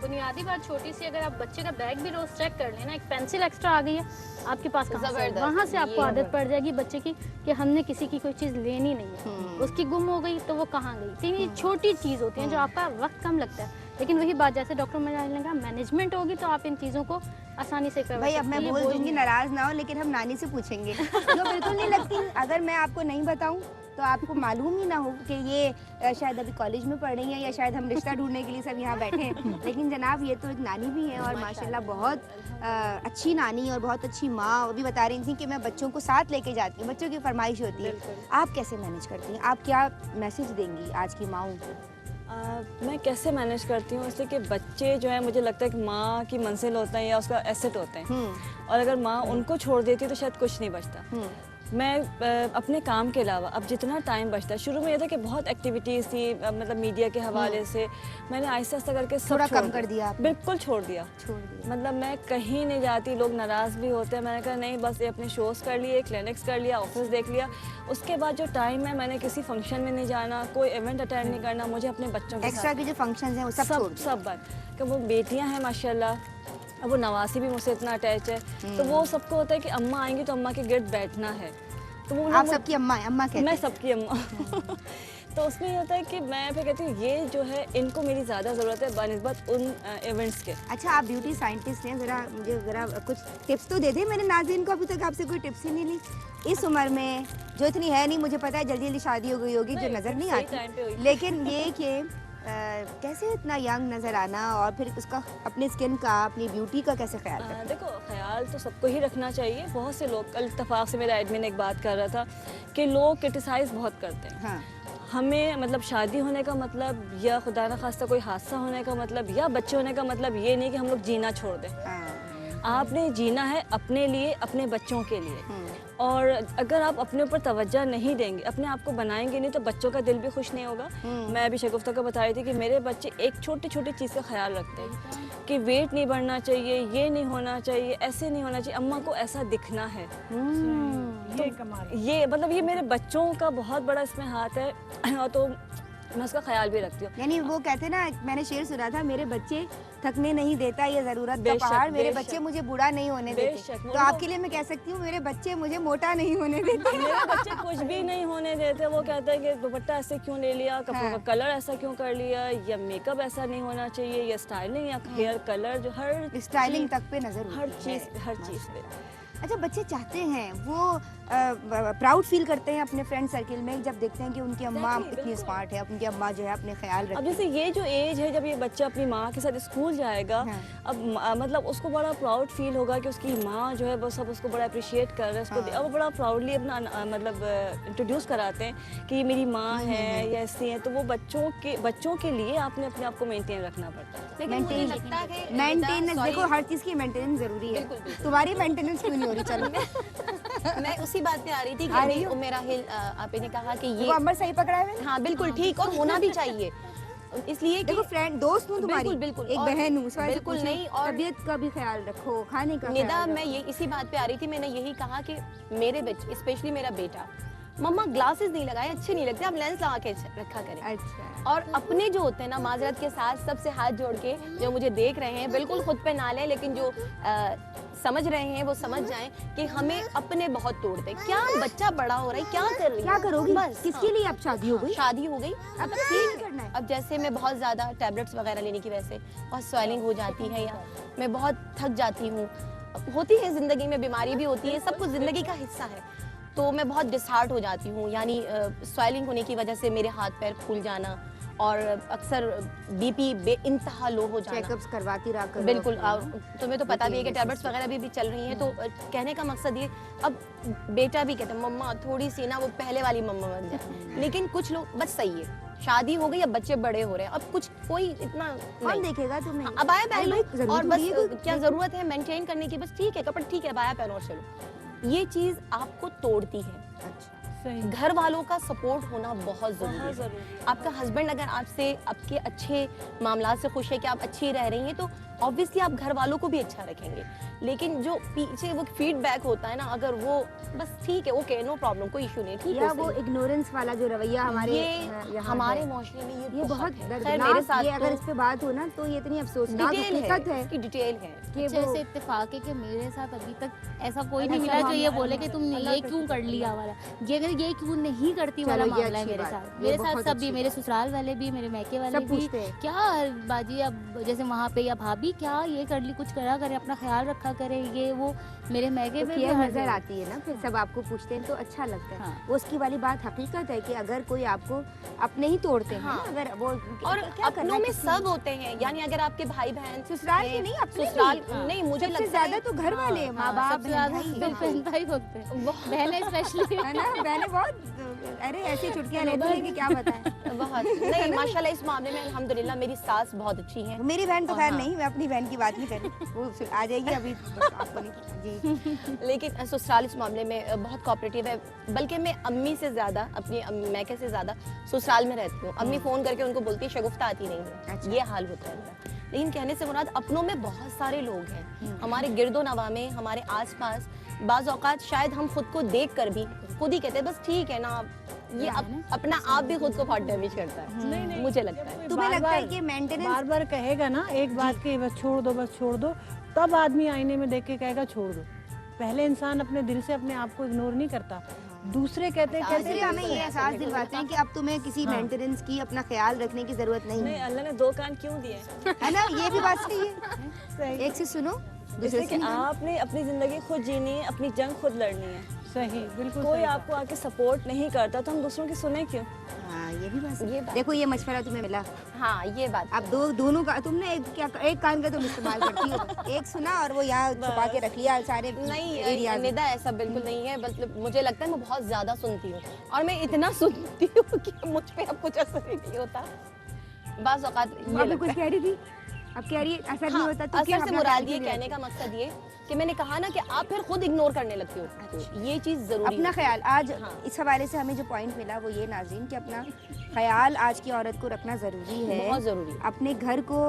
बुनियादी बात छोटी सी, अगर आप बच्चे का बैग भी रोज चेक कर लेना, एक पेंसिल एक्स्ट्रा आ गई है आपके पास, कहाँ से? जबरदस्त, वहाँ से आपको ये आदत पड़ जाएगी बच्चे की कि हमने किसी की कोई चीज़ लेनी नहीं है, उसकी गुम हो गई तो वो कहाँ गई। तो ये छोटी चीज़ होती है जो आपका वक्त कम लगता है, लेकिन वही बात जैसे डॉक्टर मजाज ने कहा, मैनेजमेंट होगी तो आप इन चीज़ों को आसानी से कर भाई अब मैं बोल दूंगी, नाराज ना हो, लेकिन हम नानी से पूछेंगे जो बिल्कुल नहीं लगती। अगर मैं आपको नहीं बताऊं तो आपको मालूम ही ना हो कि ये शायद अभी कॉलेज में पढ़ रही हैं या शायद हम रिश्ता ढूंढने के लिए सब यहाँ बैठे हैं। लेकिन जनाब ये तो एक नानी भी है और माशाल्लाह बहुत अच्छी नानी और बहुत अच्छी माँ। वो भी बता रही थी कि मैं बच्चों को साथ लेके जाती हूँ, बच्चों की फरमाइश होती है। आप कैसे मैनेज करती हैं? आप क्या मैसेज देंगी आज की माँओं को? मैं कैसे मैनेज करती हूँ, इसलिए कि बच्चे जो है मुझे लगता है कि माँ की मंजिल होता है या उसका एसेट होते हैं, और अगर माँ उनको छोड़ देती है तो शायद कुछ नहीं बचता। मैं अपने काम के अलावा अब जितना टाइम बचता है, शुरू में ये था कि बहुत एक्टिविटीज़ थी, मतलब मीडिया के हवाले से मैंने आहिस्ता आहिस्ता करके सब थोड़ा छोड़ कम कर दिया आपने? बिल्कुल छोड़ दिया। मतलब मैं कहीं नहीं जाती, लोग नाराज़ भी होते हैं। मैंने कहा नहीं, बस ये अपने शोज़ कर लिए, क्लिनिक्स कर लिया, ऑफिस देख लिया, उसके बाद जो टाइम है मैंने किसी फंक्शन में नहीं जाना, कोई इवेंट अटेंड नहीं करना, मुझे अपने बच्चों के एक्स्ट्रा के जो फंक्शंस हैं वो सब छोड़ दिए? सब बंद। कि वो बेटियां हैं माशाल्लाह, अब वो नवासी भी मुझसे इतना अटैच है, तो वो सबको होता है कि अम्मा आएंगी तो अम्मा के गिर्द बैठना है। तो वो आप सबकी अम्मा है? अम्मा कहते मैं हैं? सबकी अम्मा तो उसमें ये होता है कि मैं फिर कहती हूँ ये जो है इनको मेरी ज़्यादा ज़रूरत है बनिस्बत उन इवेंट्स के। अच्छा, आप ब्यूटी साइंटिस्ट हैं, मुझे ज़रा कुछ टिप्स तो दे दें। मैंने नाज़रीन को अभी तक आपसे कोई टिप्स ही नहीं ली इस उम्र में, जो इतनी है नहीं, मुझे पता है जल्दी जल्दी शादी हो गई होगी जो नज़र नहीं सही टाइम पे आती, हुई। लेकिन ये कि कैसे इतना यंग नज़र आना और फिर उसका अपने स्किन का, अपनी ब्यूटी का कैसे ख्याल रखना? देखो, ख्याल तो सबको ही रखना चाहिए। बहुत से लोग, कल इत्तेफाक से मेरा एडमिन एक बात कर रहा था कि लोग क्रिटिसाइज़ बहुत करते हैं। हाँ, हमें मतलब शादी होने का मतलब या खुदा न खास्ता कोई हादसा होने का मतलब या बच्चे होने का मतलब ये नहीं कि हम लोग जीना छोड़ दें। हाँ, आपने जीना है अपने लिए, अपने बच्चों के लिए, और अगर आप अपने ऊपर तवज्जो नहीं देंगे, अपने आप को बनाएंगे नहीं, तो बच्चों का दिल भी खुश नहीं होगा। मैं अभी शगुफ्ता को बता रही थी कि मेरे बच्चे एक छोटी छोटी चीज़ का ख्याल रखते हैं कि वेट नहीं बढ़ना चाहिए, ये नहीं होना चाहिए, ऐसे नहीं होना चाहिए, अम्मा को ऐसा दिखना है। ये कमाल है। ये मतलब ये मेरे बच्चों का बहुत बड़ा इसमें हाथ है, और तो मैं उसका ख्याल भी रखती हूँ। यानी वो कहते हैं ना, मैंने शेर सुना था, मेरे बच्चे थकने नहीं देता ये ज़रूरत का बेशक, पहाड़, मेरे बेशक। बच्चे मुझे बूढ़ा नहीं होने देते। बेशक, तो आपके लिए मैं कह सकती हूँ, मेरे बच्चे मुझे मोटा नहीं होने देते। मेरे बच्चे कुछ भी नहीं होने देते। वो कहते हैं कि दुपट्टा ऐसे क्यों ले लिया, कपड़ों का कलर ऐसा क्यों कर लिया, या मेकअप ऐसा नहीं होना चाहिए, या स्टाइलिंग या हेयर कलर, जो हर स्टाइलिंग तक पे नजर हर होती है। चीज़ पे। अच्छा, बच्चे चाहते हैं, वो प्राउड फील करते हैं अपने फ्रेंड सर्किल में जब देखते हैं कि उनकी अम्मा इतनी स्मार्ट है, उनकी अम्मा जो है अपने ख्याल अब रखती जैसे ये जो एज है जब ये बच्चा अपनी माँ के साथ स्कूल जाएगा, अब मतलब उसको बड़ा प्राउड फील होगा कि उसकी माँ जो है वो सब उसको बड़ा अप्रिशिएट कर रहे हैं, उसको अब वो बड़ा प्राउडली अपना मतलब इंट्रोड्यूस कराते हैं कि ये मेरी माँ है या ऐसी है। तो वो बच्चों के लिए आपने अपने आप को मेंटेन रखना पड़ता है। लेकिन मुझे लगता है कि मेंटेनेंस, sorry, देखो हर चीज़ की मेंटेनेंस ज़रूरी है। बिल्कुल, बिल्कुल। तुम्हारी मेंटेनेंस क्यों नहीं हो रही? चलो मैं उसी बात पे आ रही थी कि आ रही अभी हो? मेरा हिल आपने कहा कि वो ये अंबर सही पकड़ा है मैंने? हाँ बिल्कुल ठीक, और होना भी चाहिए, इसलिए कि देखो, फ्रेंड दोस्त हूँ तुम्हारी, बिल्कुल, बिल्कुल। एक और बहन हूँ, इस वजह से बिल्कुल पूछे, नहीं, और तबीयत का भी ख्याल रखो, खाने का निदा, ख्याल मैं रखो। ये इसी बात पे आ रही थी। मैंने यही कहा कि मेरे बच्चे, स्पेशली मेरा बेटा, मम्मा ग्लासेस नहीं लगाए, अच्छे नहीं लगते, आप लेंस लगा के रखा करें। अच्छा, और अपने जो होते हैं ना, माजरत के साथ सबसे हाथ जोड़ के जो मुझे देख रहे हैं, बिल्कुल खुद पे ना लें, लेकिन जो समझ रहे हैं वो समझ जाएं कि हमें अपने बहुत तोड़ते हैं। क्या बच्चा बड़ा हो रहा है, क्या कर रही है, क्या करोगी? बस किसके लिए अब शादी हो गई? शादी हो गई, अब अब क्या ठीक करना है? अब जैसे मैं बहुत ज़्यादा टैबलेट्स वगैरह लेने की वजह से बहुत स्वेलिंग हो जाती है, या मैं बहुत थक जाती हूँ, होती है ज़िंदगी में, बीमारी भी होती है, सब कुछ ज़िंदगी का हिस्सा है, तो मैं बहुत डिसहार्ट हो जाती हूँ। यानी स्वेलिंग होने की वजह से मेरे हाथ पैर फूल जाना, और अक्सर बीपी बेइंतहा लो हो जाना। चेकअप्स करवाती रहा करो बिल्कुल, अपने, और तुम्हें तो पता भी है कि routine टैबलेट्स basis वगैरह भी चल रही हैं, तो कहने का मकसद ये, अब बेटा भी कहता है मम्मा थोड़ी सी ना वो पहले वाली मम्मा बन जाए, लेकिन कुछ लोग बस सही है, शादी हो गई, अब बच्चे बड़े हो रहे हैं, अब कुछ कोई इतना कौन नहीं। देखेगा तुम्हें? अब आया पहन लो, अरे भाई, और जरूरी बस थोड़ी है कोई क्या जरूरत है मेंटेन करने की, बस ठीक है कपड़े ठीक है, अब आया पहनो और चलो। ये चीज आपको तोड़ती है। अच्छा, सही। घर वालों का सपोर्ट होना बहुत जरूरी बहुत है। ज़रूरी है। आपका हस्बैंड अगर आपसे आपके अच्छे मामलात से खुश है कि आप अच्छी रह रही हैं, तो ऑब्वियसली आप घर वालों को भी अच्छा रखेंगे। लेकिन जो पीछे वो फीडबैक होता है ना, अगर वो बस ठीक है, ओके, नो प्रॉब्लम, कोई इशू नहीं, ठीक या है, वो सही। इग्नोरेंस वाला जो रवैया हमारे ये यहाँ हमारे है, माशरे में ये बहुत है। खैर दर्दनाक, मेरे साथ ये अगर तो इस पे बात हो ना तो ये इतनी अफसोसनाक डिटेल हकीकत है, है इसकी डिटेल है। कि अच्छा, वो ऐसे इत्तेफाक है कि मेरे साथ अभी तक ऐसा कोई नहीं ऐसा मिला जो ये मामला- बोले कि तुमने अल्लाह ये का क्यों शुक्र, कर लिया अल्लाह वाला, ये अगर ये क्यों नहीं करती वाला चलो, ये मामला है अच्छी मेरे बात साथ। है, ये मेरे बहुत साथ सब अच्छी भी, मेरे बात है। ससुराल वाले भी, मेरे मैके वाले सब भी, पूछते हैं। क्या बाजी अब जैसे वहाँ पे या भाभी क्या ये कर ली, कुछ करा करे, अपना ख्याल रखा करे, ये वो मेरे मैके तो में भी केयर हर नजर जगह। आती है ना, फिर सब आपको पूछते हैं तो अच्छा लगता है। हाँ। वो उसकी वाली बात हकीकत है कि अगर कोई आपको अपने ही तोड़ते हैं हाँ। ना, अगर वो और क्या करना अपनों में किसी सब होते हैं, यानी अगर आपके भाई बहन ससुराल हैं, के नहीं, अपने ससुराल भी। नहीं, मुझे सबसे लगता है ज्यादा तो घर वाले हैं, माँ बाप, सबसे ज्यादा बहन दिल भाई, पहनता ही होते हैं, बहुत- बहनें स्पेशली। है ना, बहनें बहुत, अरे ऐसी चुटकियां लेती हैं कि क्या बताएं। बहुत नहीं, माशाल्लाह इस मामले में अल्हम्दुलिल्लाह मेरी सास बहुत अच्छी हैं। मेरी बहन तो खैर हाँ। नहीं, मैं अपनी बहन की बात नहीं कर रही, वो आ जाएगी अभी, आपको नहीं जी। लेकिन ससुराल इस मामले में बहुत कोऑपरेटिव है, बल्कि मैं अम्मी से ज़्यादा, अपनी मैके से ज़्यादा ससुराल में रहती हूँ। अम्मी फ़ोन करके उनको बोलती है शगुफ्ता आती नहीं है, अच्छा। ये हाल होता है मेरा। लेकिन कहने से मुराद अपनों में बहुत सारे लोग हैं, हमारे गिरदो नवा में, हमारे आसपास। बाज़ औक़ात शायद हम खुद को देख कर भी खुद ही कहते हैं बस ठीक है ना, ये अपना आप भी खुद को बहुत डैमेज करता है, मुझे लगता है। तुम्हें लगता है बार-बार- कि मेंटेनेंस बार बार कहेगा ना एक बात की, बस छोड़ दो, बस छोड़ दो, तब आदमी आईने में देख के कहेगा छोड़ दो। पहले इंसान अपने दिल से अपने आप को इग्नोर नहीं करता, दूसरे कहते हाँ, इसलिए हमें ये एहसास दिलवाते हैं कि अब तुम्हें किसी हाँ। मेंटेनेंस की, अपना ख्याल रखने की जरूरत नहीं नहीं, है, अल्लाह ने 2 कान क्यों दिए? है ना, ये भी बात सही है। एक से सुनो, दूसरे इसलिए से कि नहीं सुनो। आपने अपनी जिंदगी खुद जीनी है, अपनी जंग खुद लड़नी है। सही, बिल्कुल कोई सही आपको आके सपोर्ट नहीं करता तो हम दूसरों की सुने क्यों? हाँ, ये भी बात सही ये है। बात- देखो ये मशवरा तुम्हें मिला, हाँ, ये बात अब दोनों का तुमने एक कान का तुम इस्तेमाल करती हो, एक सुना और वो यहाँ छुपा के रख लिया सारे नहीं, एरियाज में। निदा ऐसा बिल्कुल नहीं है, मतलब मुझे लगता है मैं बहुत ज़्यादा सुनती हूँ, और मैं इतना सुनती हूँ कि मुझ पे अब कुछ असर ही नहीं होता। बाज़ औक़ात ये अभी लगता कुछ है। कह रही थी, अब कह रही है असर नहीं हाँ, होता तो असर क्या से अपना मुराद ख्याल ये क्यों कहने नहीं का मकसद ये कि मैंने कहा ना कि आप फिर खुद इग्नोर करने लगते हो, ये चीज़ रखती? ज़रूरी अपना है। ख्याल आज हाँ। इस हवाले से हमें जो पॉइंट मिला वो ये नाज़रीन कि अपना ख्याल आज की औरत को रखना ज़रूरी है, बहुत ज़रूरी है। अपने घर को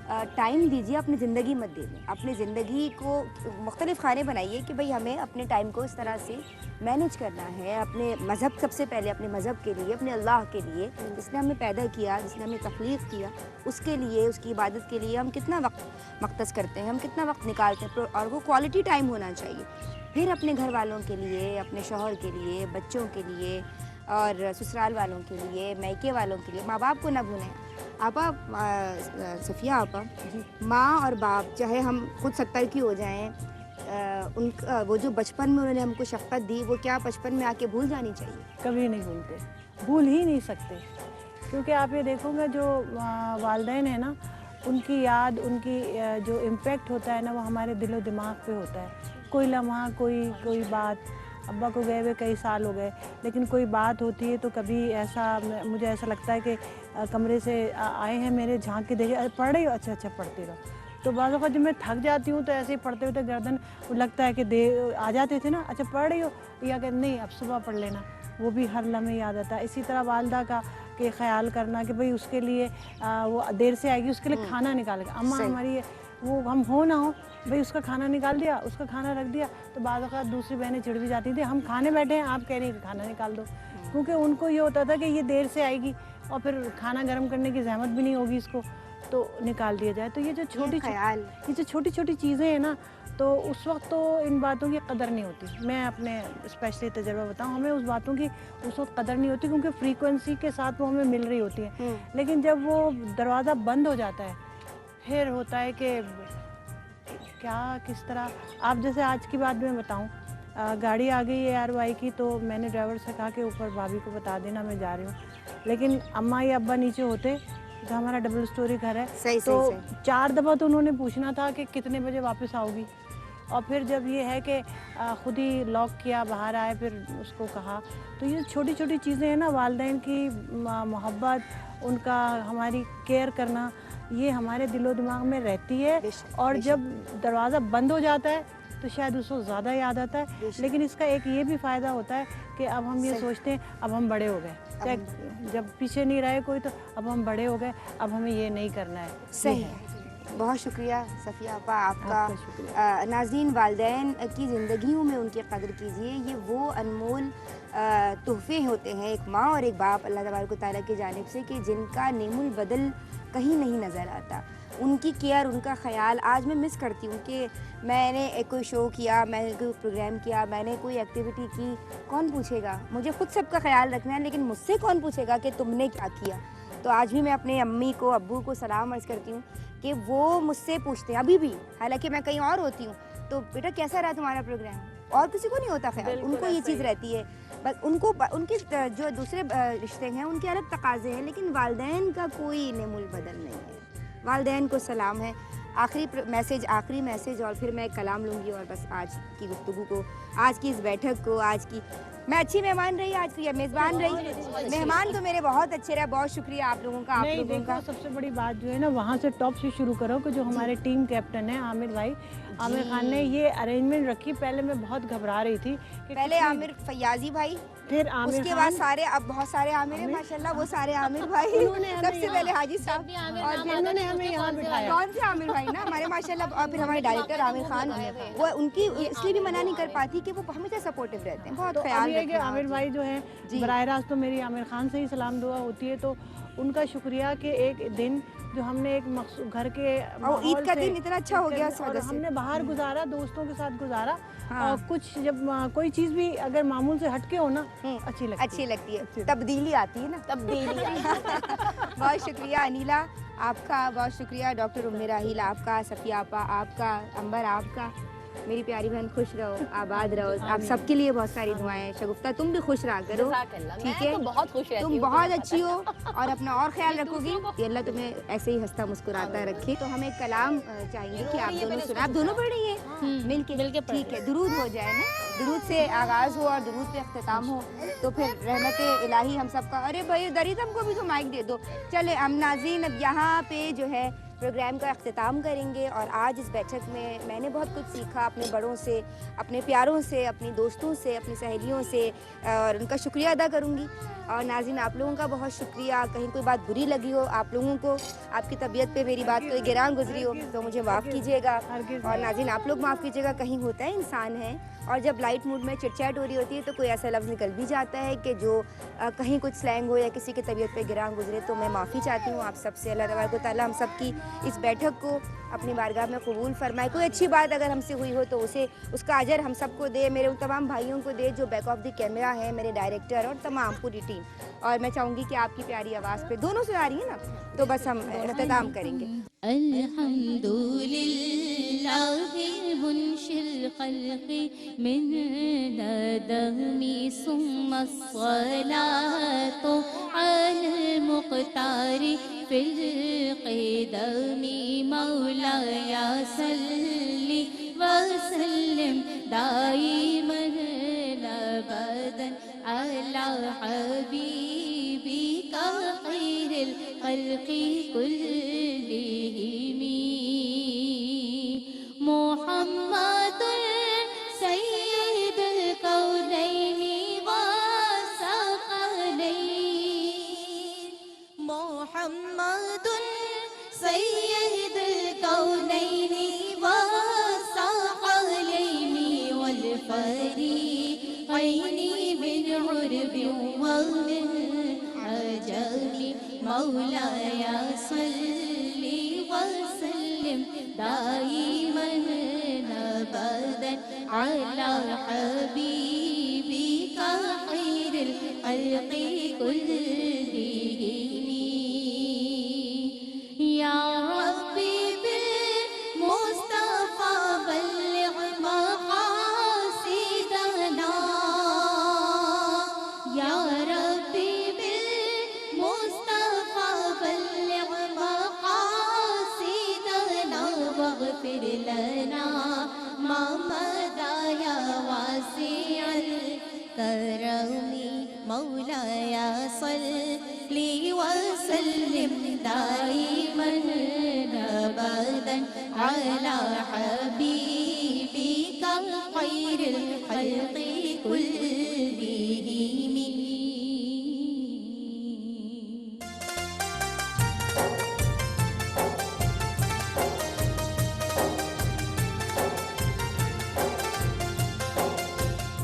टाइम दीजिए, अपनी ज़िंदगी मत दीजिए, अपनी ज़िंदगी को मुख्तलिफ खाने बनाइए कि भाई हमें अपने टाइम को इस तरह से मैनेज करना है, अपने मज़हब, सबसे पहले अपने मज़हब के लिए, अपने अल्लाह के लिए जिसने हमें पैदा किया, जिसने हमें तख्लीक़ किया, उसके लिए, उसकी इबादत के लिए हम कितना वक्त मख्तस करते हैं, हम कितना वक्त निकालते हैं, और वो क्वालिटी टाइम होना चाहिए। फिर अपने घर वालों के लिए, अपने शौहर के लिए, बच्चों के लिए, और ससुराल वालों के लिए, मैके वालों के लिए, माँ बाप को ना भूलें। आपा, सफ़िया आपा, माँ और बाप चाहे हम खुद 70 की हो जाएं, उनका वो जो बचपन में उन्होंने हमको शफ़क़त दी, वो क्या बचपन में आके भूल जानी चाहिए? कभी नहीं भूलते, भूल ही नहीं सकते, क्योंकि आप ये देखोगे जो वालिदैन है ना, उनकी याद, उनकी जो इम्पेक्ट होता है ना, वो हमारे दिलो दिमाग पे होता है। कोई लम्हा, कोई बात, अब्बा को गए हुए कई साल हो गए, लेकिन कोई बात होती है तो कभी ऐसा, मुझे ऐसा लगता है कि कमरे से आए हैं मेरे, झांक के देखे, अरे पढ़ रही हो, अच्छा अच्छा पढ़ती रहो। तो बाज़ औक़ात जब मैं थक जाती हूँ तो ऐसे ही पढ़ते हुए गर्दन लगता है कि आ जाते थे ना, अच्छा पढ़ रही हो, या कि नहीं अब सुबह पढ़ लेना, वो भी हर लम्हे याद आता है। इसी तरह वालदा का के ख्याल करना कि भाई उसके लिए वो देर से आएगी, उसके लिए खाना निकालेगा। अम्मा सही। हमारी वो हम हो ना हो, भाई उसका खाना निकाल दिया, उसका खाना रख दिया, तो बाद औक़ात दूसरी बहनें चिढ़ भी जाती थी, हम खाने बैठे हैं, आप कह रही हैं कि खाना निकाल दो, क्योंकि उनको ये होता था कि ये देर से आएगी और फिर खाना गर्म करने की ज़हमत भी नहीं होगी इसको, तो निकाल दिया जाए। तो ये जो छोटी छोटी चीज़ें हैं ना, तो उस वक्त तो इन बातों की कदर नहीं होती। मैं अपने स्पेशली तजर्बा बताऊं, हमें उस बातों की उस वक्त कदर नहीं होती, क्योंकि फ्रीक्वेंसी के साथ वो हमें मिल रही होती है। लेकिन जब वो दरवाज़ा बंद हो जाता है, फिर होता है कि क्या किस तरह, आप जैसे आज की बात मैं बताऊं, गाड़ी आ गई है ARY की, तो मैंने ड्राइवर से कहा कि ऊपर भाभी को बता देना मैं जा रही हूँ, लेकिन अम्मा या अब्बा नीचे होते, जो हमारा डबल स्टोरी घर है, तो 4 दफ़ा तो उन्होंने पूछना था कि कितने बजे वापस आओगी, और फिर जब ये है कि ख़ुद ही लॉक किया, बाहर आए, फिर उसको कहा। तो ये छोटी छोटी चीज़ें हैं ना, वालिदैन की मोहब्बत, उनका हमारी केयर करना, ये हमारे दिलो दिमाग में रहती है, और जब दरवाज़ा बंद हो जाता है तो शायद उसको ज़्यादा याद आता है। लेकिन इसका एक ये भी फ़ायदा होता है कि अब हम ये सोचते हैं अब हम बड़े हो गए, जब पीछे नहीं रहे कोई, तो अब हम बड़े हो गए, अब हमें ये नहीं करना है। सही है। बहुत शुक्रिया सफ़िया आपा, आपका। नाज़रीन, वालिदैन की ज़िंदगियों में उनकी कदर कीजिए, ये वो अनमोल तोहफ़े होते हैं एक माँ और एक बाप अल्लाह तबारक व तआला की जानिब से, कि जिनका नेमुल बदल कहीं नहीं नज़र आता। उनकी केयर, उनका ख्याल आज मैं मिस करती हूँ कि मैंने एक कोई शो किया, मैंने कोई प्रोग्राम किया, मैंने कोई एक्टिविटी की, कौन पूछेगा? मुझे खुद सबका ख्याल रखना है, लेकिन मुझसे कौन पूछेगा कि तुमने क्या किया? तो आज भी मैं अपने अम्मी को, अब्बू को सलाम अर्ज़ करती हूँ कि वो मुझसे पूछते हैं अभी भी, हालांकि मैं कहीं और होती हूँ, तो बेटा कैसा रहा तुम्हारा प्रोग्राम? और किसी को नहीं होता ख्याल, उनको ये चीज़ रहती है। बस उनको उनके जो दूसरे रिश्ते हैं उनके अलग तकाजे हैं, लेकिन वालिदैन का कोई नेमुल बदल नहीं है। वालिदैन को सलाम है। आखिरी मैसेज और फिर मैं कलाम लूँगी, और बस आज की गुफ्तगू को, आज की इस बैठक को, आज की मैं अच्छी मेहमान रही, आज की मेज़बान रही। मेहमान तो मेरे बहुत अच्छे रहे, बहुत शुक्रिया आप लोगों का, आप लोगों का। सबसे बड़ी बात जो है ना, वहाँ से टॉप से शुरू करो कि जो हमारे टीम कैप्टन है आमिर भाई, आमिर खान ने ये अरेंजमेंट रखी। पहले मैं बहुत घबरा रही थी कि पहले आमिर फैयाजी भाई, फिर आमिर, उसके बाद सारे, अब बहुत सारे आमिर हैं माशाल्लाह, वो सारे आमिर भाई, सबसे पहले हाजी साहब, और फिर उन्होंने हमें यहाँ बिठाया। कौन से आमिर भाई ना हमारे माशाल्लाह, और फिर हमारे डायरेक्टर आमिर खान, वो उनकी इसलिए भी मना नहीं कर पाती कि वो हमेशा सपोर्टिव रहते हैं, बहुत ख्याल रखते हैं। आमिर भाई जो है, बराह रास्त तो मेरी आमिर खान से ही सलाम दुआ होती है, तो उनका शुक्रिया कि एक दिन जो हमने एक घर के ईद का दिन इतना अच्छा हो गया, और हमने बाहर गुजारा, दोस्तों के साथ गुजारा। और कुछ जब कोई चीज़ भी अगर मामूल से हटके हो ना, अच्छी लगती है, तब्दीली आती है ना, तब्दीली बहुत शुक्रिया अनीला आपका, बहुत शुक्रिया डॉक्टर उम्मे राहील आपका, सफ़िया आपा आपका, अंबर आपका। मेरी प्यारी बहन खुश रहो, आबाद रहो, आप सबके लिए बहुत सारी दुआएं। शगुफ्ता तुम भी खुश रहा करो, ठीक है? बहुत खुश रहती तुम बहुत अच्छी हो और अपना और ख्याल रखोगी, ये अल्लाह तुम्हें ऐसे ही हंसता मुस्कुराता रखे। तो हम एक कलाम चाहेंगे कि आप दोनों सुना, आप दोनों पढ़ रही हैं मिलके, ठीक है? दुरूद हो जाए ना, दुरूद से आगाज़ हो और दुरूद पे अख्तिताम हो, तो फिर रहमत इलाही हम सबका। अरे भाई दरीदम को भी तो माइक दे दो। चले हम नाज़रीन अब यहाँ पे जो है प्रोग्राम का अख्तिताम करेंगे, और आज इस बैठक में मैंने बहुत कुछ सीखा अपने बड़ों से, अपने प्यारों से, अपनी दोस्तों से, अपनी सहेलियों से, और उनका शुक्रिया अदा करूँगी। और नाज़रीन आप लोगों का बहुत शुक्रिया। कहीं कोई बात बुरी लगी हो आप लोगों को, आपकी तबीयत पे मेरी बात कोई गिरान गुजरी हो, तो मुझे माफ़ कीजिएगा, और नाज़रीन आप लोग माफ़ कीजिएगा। कहीं होता है, इंसान है, और जब लाइट मूड में चिटचैट हो रही होती है तो कोई ऐसा लफ्ज़ निकल भी जाता है कि जो कहीं कुछ स्लैंग हो या किसी की तबीयत पे गिरान गुजरे, तो मैं माफ़ी चाहती हूँ आप सबसे। अल्लाह तबारक व तआला हम सब की इस बैठक को अपनी बारगाह में कबूल फरमाए। कोई अच्छी बात अगर हमसे हुई हो तो उसे, उसका अजर हम सबको दे, मेरे उन तमाम भाइयों को दे जो बैक ऑफ द कैमरा है, मेरे डायरेक्टर और तमाम पूरी टीम। और मैं चाहूँगी कि आपकी प्यारी आवाज़ पे दोनों सुना रही है ना, तो बस हम इख्तिताम करेंगे। अल्हम्दुलिल्लाहि मुनशिल खल्क़ि मिन नदमी सुम्मा अस्सलातु अलल मुख्तारी फिल क़िदमी मौलाया सल्ली व सल्लिम दाइमन अबदन अला हबीबिका खैरिल खल्क़ि कुल्लिहिम मुहम्मदुल सय्यिदुल कौनैनि व सकलैन मुहम्मदुल सय्यिदुल कौनैनि अला हबीबिका खैरिल खल्क़ि कुल्लिहिम या रब्बी बिल मुस्तफा बल्लिग़ मक़ासिदना या रब्बी बिल मुस्तफा बल्लिग़ मक़ासिदना वग़फिर लना मा मदा या वासिअल करमी मौलाया सल्लि व सल्लिम दाइमन अबदन अला हबीबिका खैरिल खल्क़ि कुल्लिहिम